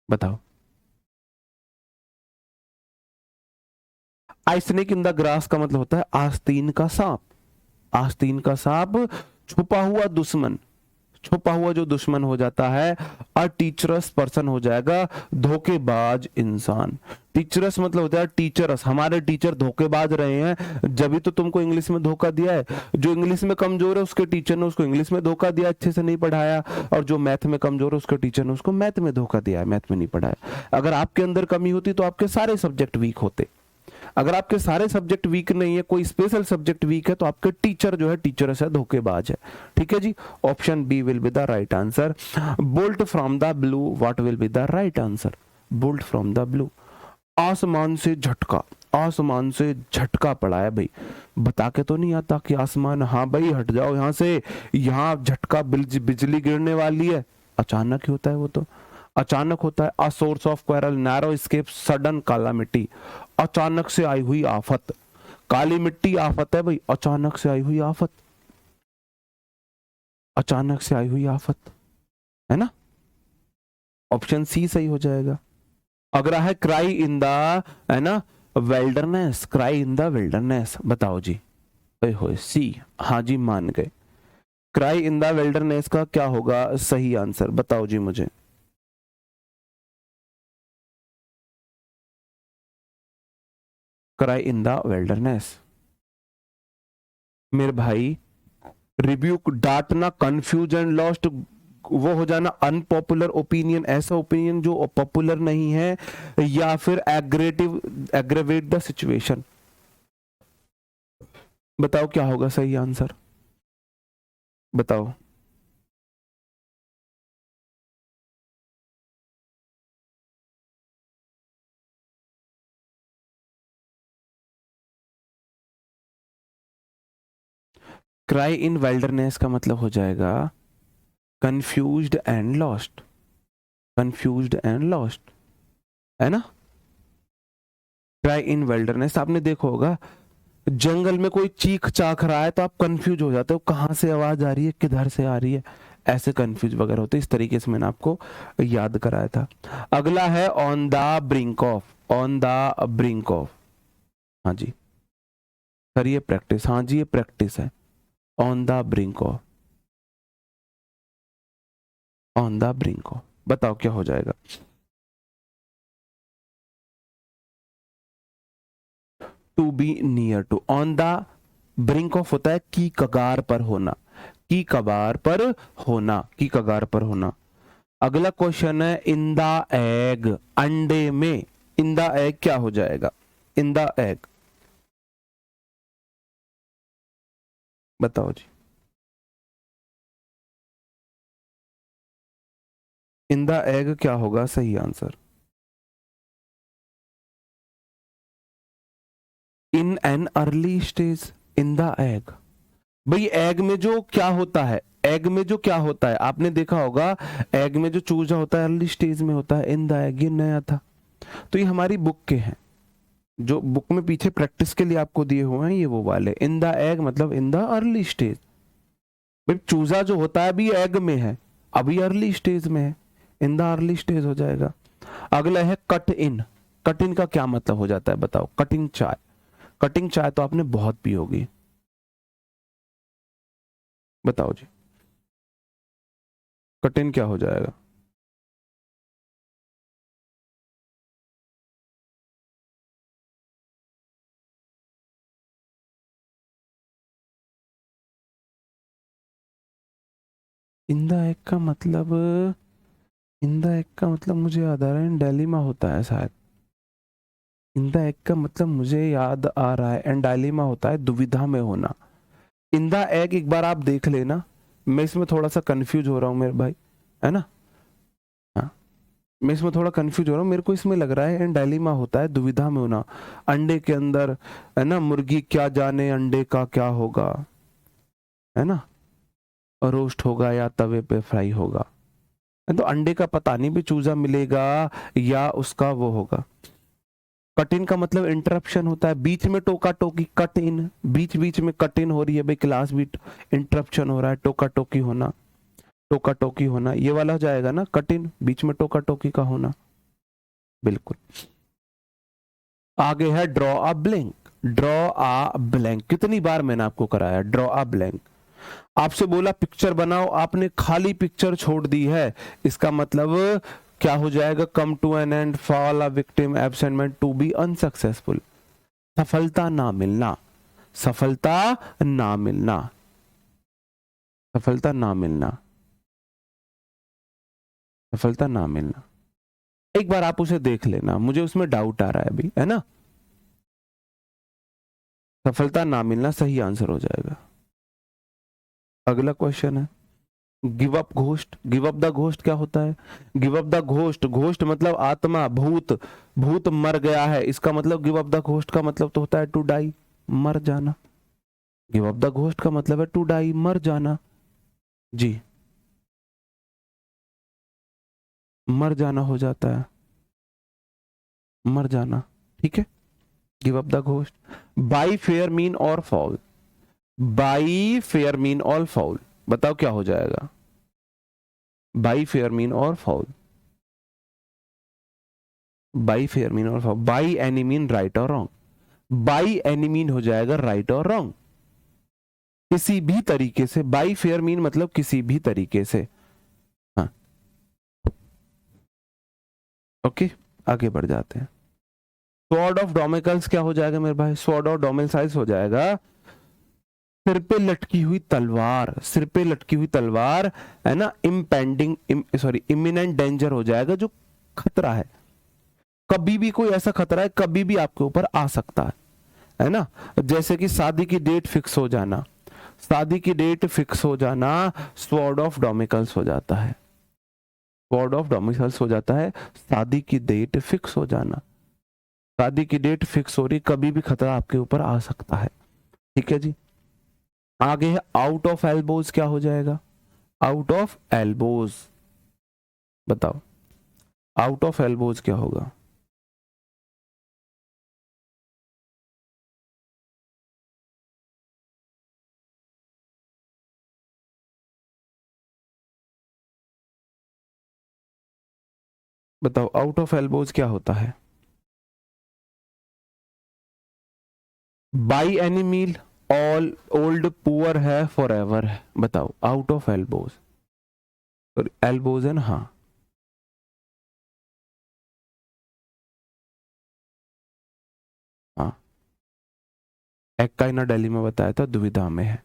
बताओ। आई स्नेक इन द ग्रास का मतलब होता है आस्तीन का सांप। आस्तीन का सांप, छुपा हुआ दुश्मन, छुपा हुआ जो दुश्मन हो जाता है, अ टीचरस पर्सन हो जाएगा, धोखेबाज इंसान। टीचरस मतलब होता है टीचरस, हमारे टीचर धोखेबाज रहे हैं, जब भी तो तुमको इंग्लिश में धोखा दिया है। जो इंग्लिश में कमजोर है उसके टीचर ने उसको इंग्लिश में धोखा दिया, अच्छे से नहीं पढ़ाया, और जो मैथ में कमजोर है उसके टीचर ने उसको मैथ में धोखा दिया, मैथ में नहीं पढ़ाया। अगर आपके अंदर कमी होती तो आपके सारे सब्जेक्ट वीक होते। अगर आपके सारे सब्जेक्ट वीक नहीं है, कोई स्पेशल सब्जेक्ट वीक है, तो आपके टीचर जो है टीचर है धोखेबाज है। ठीक है जी, option B will be the right answer. Bolt from the blue, what will be the right answer? Bolt from the blue. आसमान से झटका, आसमान से झटका पड़ा है भाई, बता के तो नहीं आता कि आसमान, हाँ भाई हट जाओ यहाँ से, यहाँ झटका, बिजली गिरने वाली है। अचानक ही होता है वो तो, अचानक होता है। A source of quarrel, narrow escape, sudden calamity, अचानक से आई हुई आफत। काली मिट्टी आफत है भाई, अचानक से आई हुई आफत, अचानक से आई हुई आफत, है ना? ऑप्शन सी सही हो जाएगा। अगला है क्राई इन द, है ना, wilderness, cry in the wilderness, बताओ जी। हो सी, हाँ जी मान गए। क्राई इन द वेल्डरनेस का क्या होगा सही आंसर, बताओ जी मुझे। क्राई इन द वेल्डरनेस, मेरे भाई, रिब्यूक, डांटना, कंफ्यूज एंड लॉस्ट, वो हो जाना अनपॉपुलर ओपिनियन, ऐसा ओपिनियन जो पॉपुलर नहीं है, या फिर एग्रेटिव, एग्रेवेट द सिचुएशन। बताओ क्या होगा सही आंसर, बताओ। क्राई इन वाइल्डरनेस का मतलब हो जाएगा confused and lost, confused and lost, है ना? क्राई इन वाइल्डरनेस, आपने देखा होगा जंगल में कोई चीख चाख रहा है तो आप कंफ्यूज हो जाते हो, कहां से आवाज आ रही है, किधर से आ रही है, ऐसे कंफ्यूज वगैरह होते। इस तरीके से मैंने आपको याद कराया था। अगला है on the brink of, on the brink of, हाँ जी सर ये प्रैक्टिस, हाँ जी ये प्रैक्टिस है। On the brink of, on the brink of, बताओ क्या हो जाएगा। To be near to, on the brink of होता है की कगार पर होना, की कगार पर होना, की कगार पर होना। अगला क्वेश्चन है इन द एग, अंडे में, इन द एग क्या हो जाएगा, इन द एग, बताओ जी। इन द एग क्या होगा सही answer? In an early stage, in the egg, भाई एग में जो क्या होता है, एग में जो क्या होता है आपने देखा होगा, एग में जो चूजा होता है अर्ली स्टेज में होता है। इन द एग ये नया था, तो ये हमारी बुक के हैं, जो बुक में पीछे प्रैक्टिस के लिए आपको दिए हुए हैं, ये वो वाले। इन द एग मतलब इन द अर्ली स्टेज, भाई चूजा जो होता है अभी एग में है, अभी अर्ली स्टेज में है, इन द अर्ली स्टेज हो जाएगा। अगला है कट इन, कट इन का क्या मतलब हो जाता है बताओ। कटिंग चाय, कटिंग चाय तो आपने बहुत पी होगी, बताओ जी कट इन क्या हो जाएगा। इन द एग का मतलब, इन द एग का मतलब मुझे याद आ रहा है एंडालिमा होता है शायद, इन द एग का मतलब मुझे याद आ रहा है एंडालिमा होता है, दुविधा में होना। इन द एग एक बार आप देख लेना, मैं इसमें थोड़ा सा कंफ्यूज हो रहा हूँ मेरे भाई, है ना? हाँ मैं इसमें थोड़ा कंफ्यूज हो रहा हूँ, मेरे को इसमें लग रहा है एंडालिमा होता है दुविधा में होना, अंडे के अंदर, है ना, मुर्गी क्या जाने अंडे का क्या होगा, है ना, रोस्ट होगा या तवे पे फ्राई होगा, तो अंडे का पता नहीं भी चूजा मिलेगा या उसका वो होगा। कट इन का मतलब इंटरप्शन होता है, बीच में टोका टोकी, कट इन, बीच बीच में कट इन हो रही है भाई, क्लास बीट इंटरप्शन हो रहा है, टोका टोकी होना, टोका टोकी होना, ये वाला हो जाएगा ना कट इन, बीच में टोका टोकी का होना, बिल्कुल। आगे है draw a blank, draw a blank, कितनी बार मैंने आपको कराया ड्रॉ अ ब्लैंक। आपसे बोला पिक्चर बनाओ, आपने खाली पिक्चर छोड़ दी है, इसका मतलब क्या हो जाएगा? Come to an end, fall a victim, एब्सेंटमेंट, टू बी अनसक्सेसफुल। सफलता ना मिलना, सफलता ना मिलना, सफलता ना मिलना, सफलता ना मिलना। एक बार आप उसे देख लेना, मुझे उसमें डाउट आ रहा है अभी, है ना। सफलता ना मिलना सही आंसर हो जाएगा। अगला क्वेश्चन है give up ghost. Give up the ghost क्या होता है? Give up the ghost, ghost मतलब आत्मा, भूत, भूत मर गया है, इसका मतलब गिव अप द घोस्ट का मतलब तो होता है टू डाई, मर जाना। गिव अप द घोस्ट का मतलब है टू डाई, मर जाना। जी, मर जाना हो जाता है, मर जाना, ठीक है। Give up the ghost. By fair mean और फॉल, बाई फेयर मीन और फॉल, बताओ क्या हो जाएगा? बाई फेयर मीन और फॉल, बाई फेयर मीन और fall, by any mean right और रॉन्ग, बाई एनी मीन हो जाएगा राइट और रॉन्ग, किसी भी तरीके से। बाई फेयर मीन मतलब किसी भी तरीके से। हाँ, ओके, आगे बढ़ जाते हैं। स्वॉर्ड ऑफ डोमिकल्स क्या हो जाएगा मेरे भाई? स्वॉर्ड ऑफ डोमिसाइल्स हो जाएगा सिर पे लटकी हुई तलवार, सिर पे लटकी हुई तलवार, है ना। इम्पेंडिंग, सॉरी, इमिनेंट डेंजर हो जाएगा, जो खतरा है, कभी भी कोई ऐसा खतरा है, कभी भी आपके ऊपर आ सकता है ना। जैसे कि शादी की डेट फिक्स हो जाना, शादी की डेट फिक्स हो जाना स्वॉर्ड ऑफ डोमिकल्स हो जाता है, स्वॉर्ड ऑफ डोमिकल्स हो जाता है, शादी की डेट फिक्स हो जाना, शादी की डेट फिक्स हो रही, कभी भी खतरा आपके ऊपर आ सकता है, ठीक है जी। आगे है आउट ऑफ एल्बोज क्या हो जाएगा? आउट ऑफ एल्बोज, बताओ आउट ऑफ एल्बोज क्या होगा? बताओ आउट ऑफ एल्बोज क्या होता है? By any meal, all, old, poor है, फॉर एवर है, बताओ आउट ऑफ एल्बोज, एल्बोज है ना, हाँ। हाँ, एक्काइना दिल्ली में बताया था, दुविधा में है।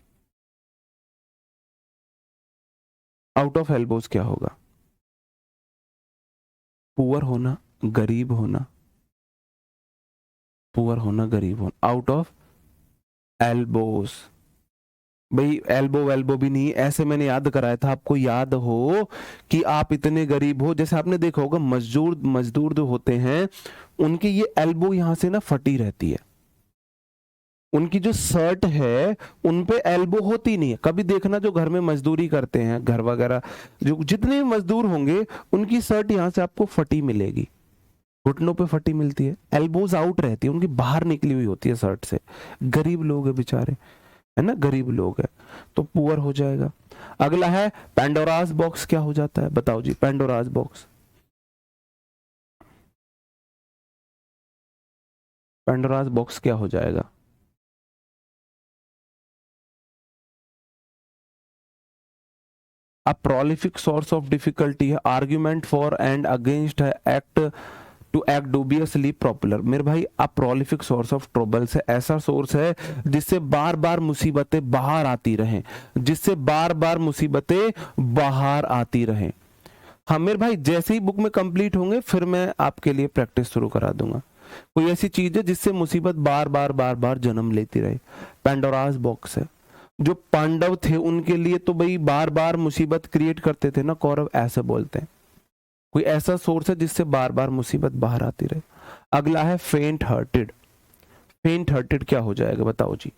आउट ऑफ एल्बोज क्या होगा? पुअर होना, गरीब होना, पुअर होना, गरीब होना, आउट ऑफ एल्बोज। भाई एल्बो वेल्बो भी नहीं, ऐसे मैंने याद कराया था, आपको याद हो कि आप इतने गरीब हो, जैसे आपने देखा होगा मजदूर, मजदूर जो होते हैं उनकी ये एल्बो यहां से ना फटी रहती है, उनकी जो शर्ट है उन पे एल्बो होती नहीं है। कभी देखना जो घर में मजदूरी करते हैं, घर वगैरह, जो जितने भी मजदूर होंगे उनकी शर्ट यहाँ से आपको फटी मिलेगी, घुटनों पे फटी मिलती है, एल्बोज आउट रहती है, उनकी बाहर निकली हुई होती है शर्ट से। गरीब लोग है बेचारे, है ना, गरीब लोग है, तो पुअर हो जाएगा। अगला है पेंडोरास बॉक्स क्या हो जाता है? बताओ जी, पेंडोरास बॉक्स, पेंडोरास बॉक्स क्या हो जाएगा? अ प्रोलिफिक सोर्स ऑफ डिफिकल्टी है, आर्ग्यूमेंट फॉर एंड अगेंस्ट है, एक्ट टू एक्ट डूबियसली पॉपुलर। मेरे भाई अ प्रोलिफिक सोर्स ऑफ ट्रबल्स है, ऐसा सोर्स है जिससे बार बार मुसीबतें बाहर आती रहें, जिससे बार बार मुसीबतें बाहर आती रहें। हाँ मेरे भाई, जैसे ही बुक में कंप्लीट होंगे फिर मैं आपके लिए प्रैक्टिस शुरू करा दूंगा। कोई ऐसी चीज है जिससे मुसीबत बार बार बार बार जन्म लेती रहे, पेंडोरास बॉक्स है। जो पांडव थे उनके लिए तो भाई बार बार मुसीबत क्रिएट करते थे ना कौरव, ऐसे बोलते हैं। कोई ऐसा सोर्स है जिससे बार बार मुसीबत बाहर आती रहे। अगला है फेंट हार्टेड, फेंट हार्टेड क्या हो जाएगा? बताओ जी,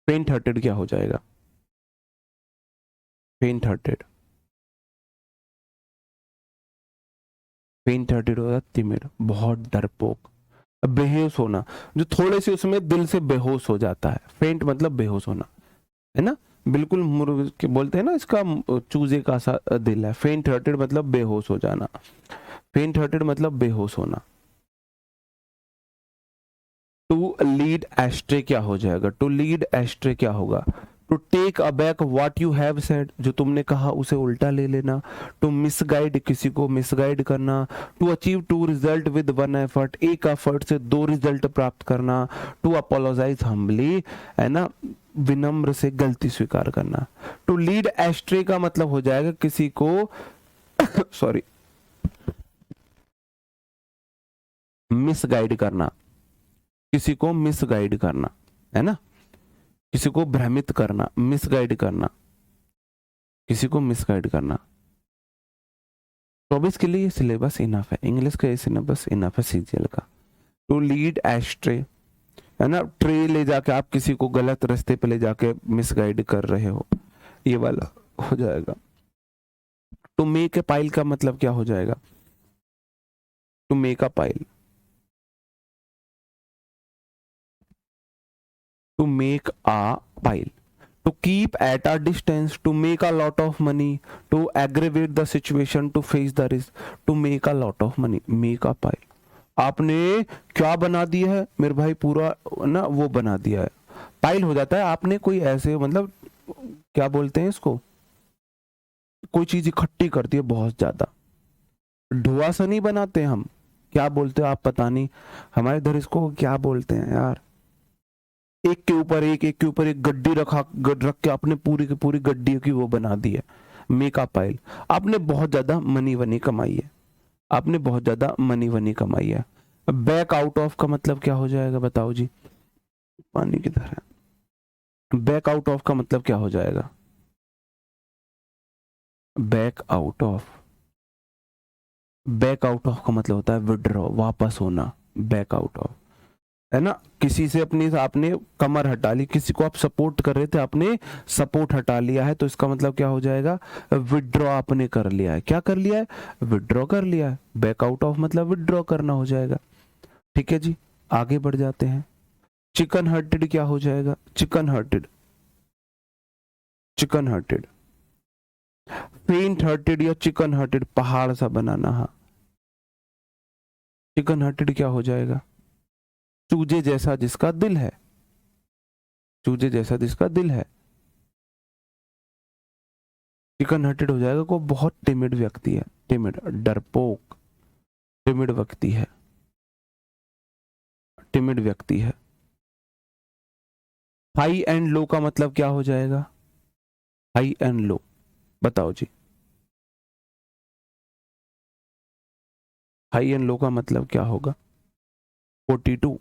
फेंट हार्टेड क्या हो जाएगा? फेंट हार्टेड, फेंट हार्टेड होगा तिमिर, बहुत डरपोक, बेहोश होना, जो थोड़े से उसमें दिल से बेहोश हो जाता है, फेंट मतलब बेहोश होना, है ना। बिल्कुल मुर्ग के बोलते हैं ना, इसका चूजे का सा दिल है। फेंट हार्टेड मतलब बेहोश हो जाना, फेंट हार्टेड मतलब बेहोश होना। टू लीड एस्ट्रे क्या हो जाएगा? टू लीड एस्ट्रे क्या होगा? To take aback what you have said, जो तुमने कहा उसे उल्टा ले लेना। टू मिसगाइड, किसी को मिसगाइड करना। To achieve two result with one effort, एक एफर्ट से दो रिजल्ट प्राप्त करना। टू अपोलोजाइज हम्बली, है ना, विनम्र से गलती स्वीकार करना। टू लीड एस्ट्रे का मतलब हो जाएगा किसी को सॉरी मिसगाइड करना, किसी को मिसगाइड करना, है ना, किसी को भ्रमित करना, मिसगाइड करना, किसी को मिसगाइड करना। 24 के लिए सिलेबस इनफ है, इंग्लिश का ये सिलेबस इनफ है सीजीएल का। टू लीड एस्ट्रे, है ना, ट्रे ले जाके आप किसी को गलत रास्ते पे ले जाके मिसगाइड कर रहे हो, ये वाला हो जाएगा। टू मेक ए पाइल का मतलब क्या हो जाएगा? To make a pile, to make a pile, to keep at a distance, to make a lot of money, to aggravate the situation, to face the risk, to make a lot of money, make a pile। आपने क्या बना दिया है मेरे भाई? पूरा ना वो बना दिया है, पाइल हो जाता है। आपने कोई ऐसे मतलब क्या बोलते हैं इसको, कोई चीज इकट्ठी कर दी है बहुत ज्यादा, ढुआ सा नहीं बनाते हम, क्या बोलते हो आप? पता नहीं हमारे इधर इसको क्या बोलते हैं यार, एक के ऊपर एक, एक के ऊपर एक गड्डी रख के आपने पूरी की पूरी गड्डी की वो बना दी है, मेका पाइल। आपने बहुत ज्यादा मनी वनी कमाई है, आपने बहुत ज्यादा मनी वनी कमाई है। बैक आउट ऑफ का मतलब क्या हो जाएगा बताओ जी? पानी की तरह। बैक आउट ऑफ का मतलब क्या हो जाएगा? Back out of, back out of का मतलब होता है विड्रॉ, वापस होना, बैक आउट ऑफ, है ना। किसी से अपनी आपने कमर हटा ली, किसी को आप सपोर्ट कर रहे थे, आपने सपोर्ट हटा लिया है, तो इसका मतलब क्या हो जाएगा? विड्रॉ आपने कर लिया है। क्या कर लिया है? विड्रॉ कर लिया है। बैक आउट ऑफ मतलब विड्रॉ करना हो जाएगा। ठीक है जी, आगे बढ़ जाते हैं। चिकन हार्टेड क्या हो जाएगा? चिकन हार्टेड, चिकन हार्टेड, फेंट हार्टेड या चिकन हार्टेड, पहाड़ सा बनाना। हाँ, चिकन हार्टेड क्या हो जाएगा? चूजे जैसा जिसका दिल है, चूजे जैसा जिसका दिल है। चिकन हार्टेड हो जाएगा को बहुत टिमिड व्यक्ति है, टिमिड, डरपोक, टिमिड व्यक्ति है, टिमिड व्यक्ति है। हाई एंड लो का मतलब क्या हो जाएगा? हाई एंड लो बताओ जी। हाई एंड लो का मतलब क्या होगा? 42,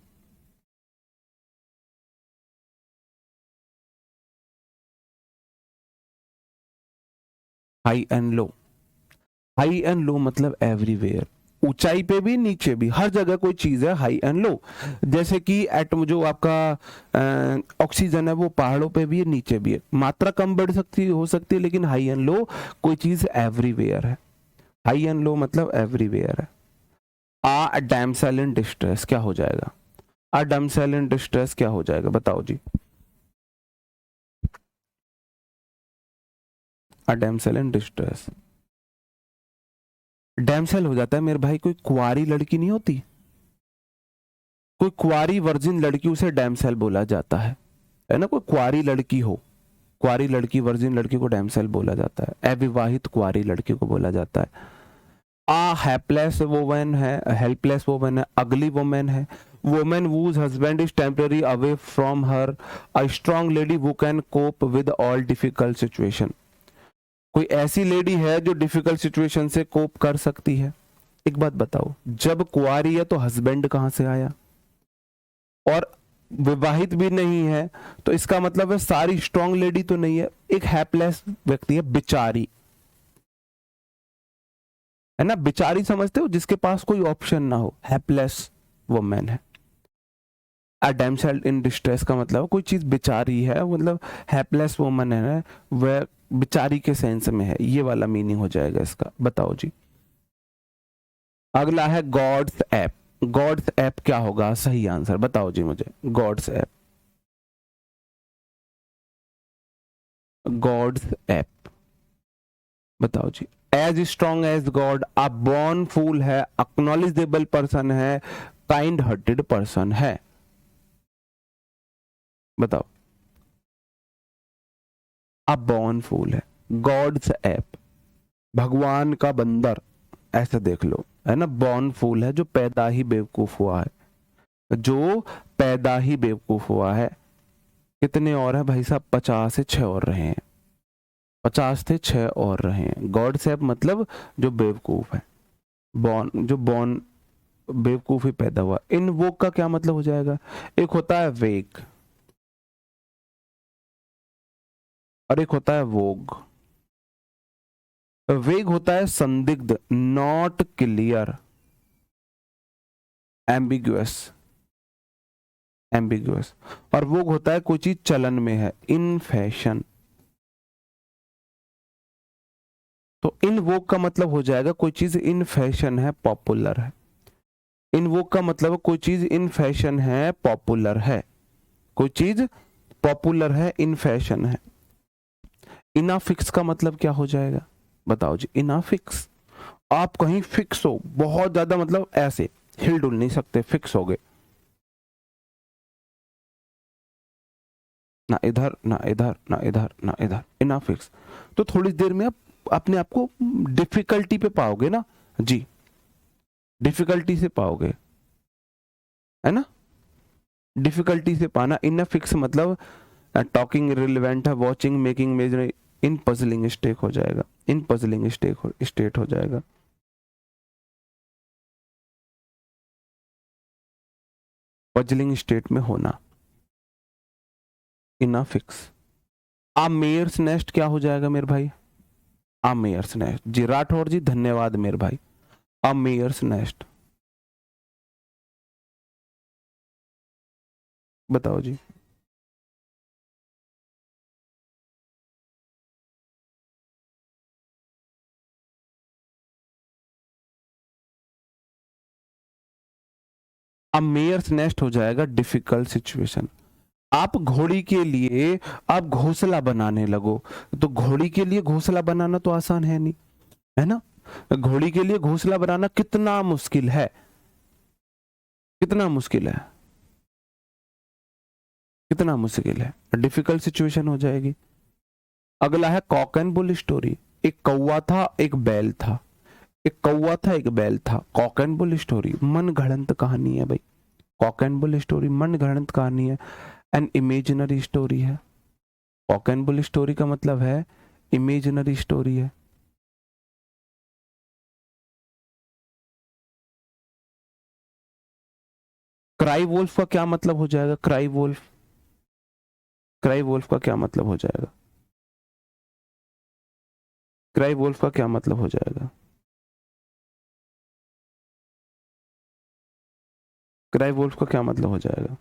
high and low. High and low मतलब एवरीवेयर, ऊंचाई पे भी नीचे भी, हर जगह कोई चीज है हाई एंड लो। जैसे कि एटम जो आपका ऑक्सीजन है वो पहाड़ों पे भी है, नीचे भी है, मात्रा कम बढ़ सकती हो सकती है, लेकिन हाई एंड लो कोई चीज एवरीवेयर है। हाई एंड लो मतलब एवरीवेयर है। आ डैमसेल इन डिस्ट्रेस क्या हो जाएगा? आ डैमसेल इन डिस्ट्रेस क्या हो जाएगा बताओ जी? आ डैमसेल इन डिस्ट्रेस, डैमसेल हो जाता है मेरे भाई कोई कुंवारी लड़की नहीं होती, कोई कुंवारी वर्जिन लड़की, उसे डैमसेल बोला जाता है ना। कोई कुंवारी लड़की हो, कुंवारी लड़की, वर्जिन लड़की को डैमसेल बोला जाता है, अविवाहित कुंवारी लड़की को बोला जाता है। आ हेल्पलेस वोमेन है, हेल्पलेस वोमेन है, अगली वोमेन है, women whose husband is temporarily away from her, a strong lady who can cope with all difficult situation। कोई ऐसी लेडी है जो डिफिकल्ट सिचुएशन से कोप कर सकती है। एक बात बताओ, जब कुंवारी है तो हस्बैंड कहां से आया? और विवाहित भी नहीं है, तो इसका मतलब है सारी स्ट्रांग लेडी तो नहीं है, एक हेल्पलेस व्यक्ति है, बेचारी, है ना। बेचारी समझते हो, जिसके पास कोई ऑप्शन ना हो, हेल्पलेस वुमेन है। अ डैमसेल इन डिस्ट्रेस का मतलब कोई चीज बेचारी है, मतलब हेल्पलेस वुमन है, वह बेचारी के सेंस में है, ये वाला मीनिंग हो जाएगा इसका। बताओ जी। अगला है गॉड्स ऐप। गॉड्स ऐप क्या होगा सही आंसर? बताओ जी मुझे। गॉड्स ऐप, गॉड्स ऐप बताओ जी। As strong as God, a born fool है, एक्नॉलेजेबल पर्सन है, काइंड हार्टेड पर्सन है। बताओ। अ बॉर्न फूल है, गॉड्स ऐप, भगवान का बंदर, ऐसे देख लो, है ना। बॉर्न फूल है जो पैदा ही बेवकूफ हुआ है, जो पैदा ही बेवकूफ हुआ है। कितने और है भाई साहब? 50 से 6 और रहे हैं, 50 थे 6 और रहे हैं। गॉड सेप मतलब जो बेवकूफ है, बॉर्न, जो बॉर्न बेवकूफ ही पैदा हुआ। इन वोक का क्या मतलब हो जाएगा? एक होता है वेग और एक होता है वोग। वेग होता है संदिग्ध, नॉट क्लियर, एम्बिग्युअस, एम्बिग्युअस। और वोग होता है कोई चीज चलन में है, इन फैशन। तो इन वोग का मतलब हो जाएगा कोई चीज इन फैशन है, पॉपुलर है। इन वोग का मतलब कोई चीज इन फैशन है, पॉपुलर है, कोई चीज पॉपुलर है, इन फैशन है। इनाफिक्स का मतलब क्या हो जाएगा? बताओ जी। इनाफिक्स, आप कहीं फिक्स हो बहुत ज्यादा, मतलब ऐसे हिल डुल नहीं सकते, फिक्स हो गए, ना इधर ना इधर ना इधर ना इधर, इनाफिक्स। तो थोड़ी देर में आप अपने आप को डिफिकल्टी पे पाओगे ना जी, डिफिकल्टी से पाओगे, है ना। डिफिकल्टी से पाना। इनफिक्स मतलब टॉकिंग रिलेवेंट है, वॉचिंग, मेकिंग मेजर, इन पजलिंग स्टेट हो जाएगा, इन पजलिंग स्टेट हो जाएगा। पजलिंग स्टेट में होना, इनाफिक्स। आ मेयर्स नेस्ट क्या हो जाएगा मेरे भाई? आ मेयर्स नेस्ट जी, राठौर जी धन्यवाद मेरे भाई। आ मेयर्स नेस्ट, बताओ जी। अब मेयर्स नेस्ट हो जाएगा डिफिकल्ट सिचुएशन। आप घोड़ी के लिए आप घोंसला बनाने लगो, तो घोड़ी के लिए घोंसला बनाना तो आसान है नहीं, है ना। घोड़ी के लिए घोंसला बनाना कितना मुश्किल है, कितना मुश्किल है, कितना मुश्किल है, डिफिकल्ट सिचुएशन हो जाएगी। अगला है कॉक एंड बुल स्टोरी। एक कौवा था, एक बैल था, एक कौवा था, एक बैल था। कॉक एंड बुल स्टोरी मन गढ़ंत कहानी है भाई, कॉक एंड बुल स्टोरी मन गढ़ंत कहानी है, एन इमेजिनरी स्टोरी है। कॉक एंड बुल स्टोरी का मतलब है इमेजिनरी स्टोरी है। क्राई वोल्फ का क्या मतलब हो जाएगा? क्राई वोल्फ, क्राई वोल्फ का क्या मतलब हो जाएगा? क्राई वोल्फ का क्या मतलब हो जाएगा? क्राई वोल्फ का क्या मतलब हो जाएगा?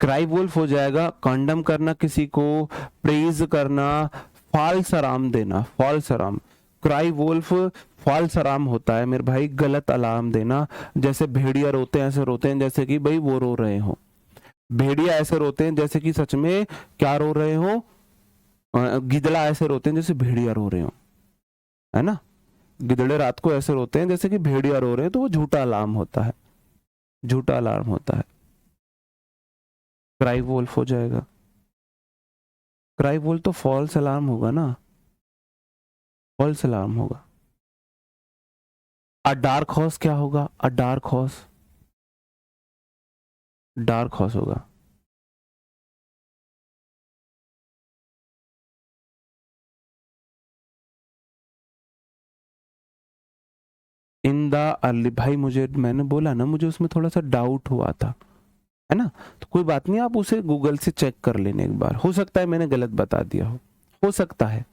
क्राई वोल्फ हो जाएगा कंडम करना किसी को, प्रेज करना, फॉल्स अलार्म देना, false alarm. Cry wolf false alarm होता है मेरे भाई, गलत अलार्म देना। जैसे भेड़िया रोते हैं ऐसे रोते हैं जैसे कि भाई वो रो रहे हो, भेड़िया ऐसे रोते हैं जैसे कि सच में क्या रो रहे हो, गिदड़ा ऐसे रोते हैं जैसे भेड़िया रो रहे हो, है ना। गिदड़े रात को ऐसे रोते हैं जैसे कि भेड़िया रो रहे हैं, तो वो झूठा अलार्म होता है, झूठा अलार्म होता है। क्राई वोल्फ हो जाएगा। क्राई वोल्फ तो फॉल्स अलार्म होगा ना, फॉल्स अलार्म होगा। अ डार्क हॉर्स क्या होगा? A dark horse, dark horse होगा। इन द अर्ली, भाई मुझे, मैंने बोला ना मुझे उसमें थोड़ा सा डाउट हुआ था, है ना। तो कोई बात नहीं, आप उसे गूगल से चेक कर लेने एक बार, हो सकता है मैंने गलत बता दिया हो सकता है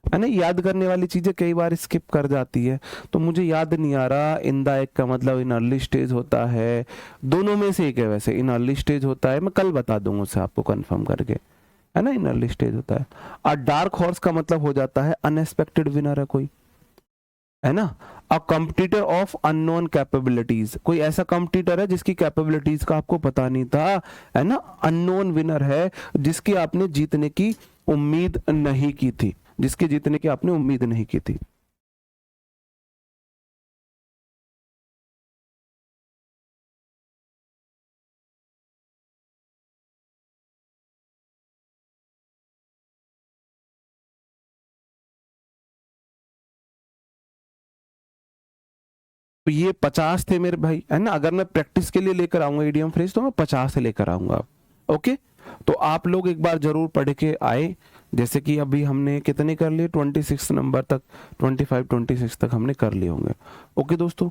ना। याद करने वाली चीजें कई बार स्किप कर जाती है, तो मुझे याद नहीं आ रहा। इन द एक का मतलब इन अर्ली स्टेज होता है, दोनों में से एक है वैसे, इन अर्ली स्टेज होता है, मैं कल बता दूंगा उसे आपको कंफर्म करके, है ना। इन अर्ली स्टेज होता है। और डार्क हॉर्स का मतलब हो जाता है अनएक्सपेक्टेड विनर है कोई, है ना। अ कॉम्पिटिटर ऑफ अननोन कैपेबिलिटीज, कोई ऐसा कॉम्पिटिटर है जिसकी कैपेबिलिटीज का आपको पता नहीं था, है ना। अननोन विनर है जिसकी आपने जीतने की उम्मीद नहीं की थी, जिसके जीतने की आपने उम्मीद नहीं की थी। तो ये 50 थे मेरे भाई, है ना। अगर मैं प्रैक्टिस के लिए लेकर आऊंगा इडियम फ्रेज तो मैं 50 से लेकर आऊंगा। ओके, तो आप लोग एक बार जरूर पढ़ के आए। जैसे कि अभी हमने कितने कर लिए, 26 नंबर तक, 25 26 तक हमने कर लिए होंगे। ओके दोस्तों,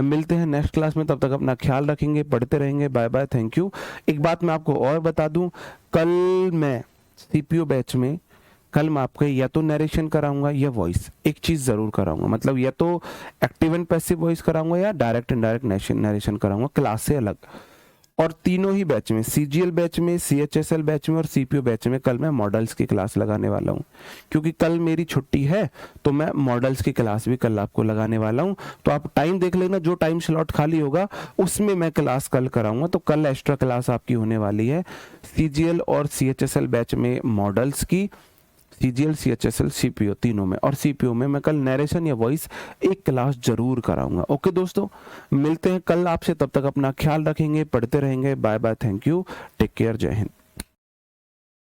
मिलते हैं नेक्स्ट क्लास में, तब तक अपना ख्याल रखेंगे, पढ़ते रहेंगे। Bye bye, thank you. एक बात मैं आपको और बता दूं, कल मैं सीपीयू बैच में कल मैं आपको या तो नरेशन कराऊंगा या वॉइस, एक चीज जरूर कराऊंगा। मतलब या तो एक्टिव एंड पैसिव वॉइस कराऊंगा या डायरेक्ट इनडायरेक्ट नरेशन कराऊंगा, क्लास से अलग। और तीनों ही बैच में, सीजीएल बैच में, सीएचएसएल बैच में और सीपीयू बैच में कल मैं मॉडल्स की क्लास लगाने वाला हूँ। क्योंकि कल मेरी छुट्टी है तो मैं मॉडल्स की क्लास भी कल आपको लगाने वाला हूँ। तो आप टाइम देख लेना, जो टाइम स्लॉट खाली होगा उसमें मैं क्लास कल कराऊंगा। तो कल एक्स्ट्रा क्लास आपकी होने वाली है सीजीएल और सीएचएसएल बैच में मॉडल्स की, सीजीएल सीएचएसएल सीपीयू तीनों में, और सीपीयू में मैं कल नरेशन या वॉइस एक क्लास जरूर कराऊंगा। ओके दोस्तों, मिलते हैं कल आपसे, तब तक अपना ख्याल रखेंगे, पढ़ते रहेंगे। Bye bye, thank you, take care, जय हिंद।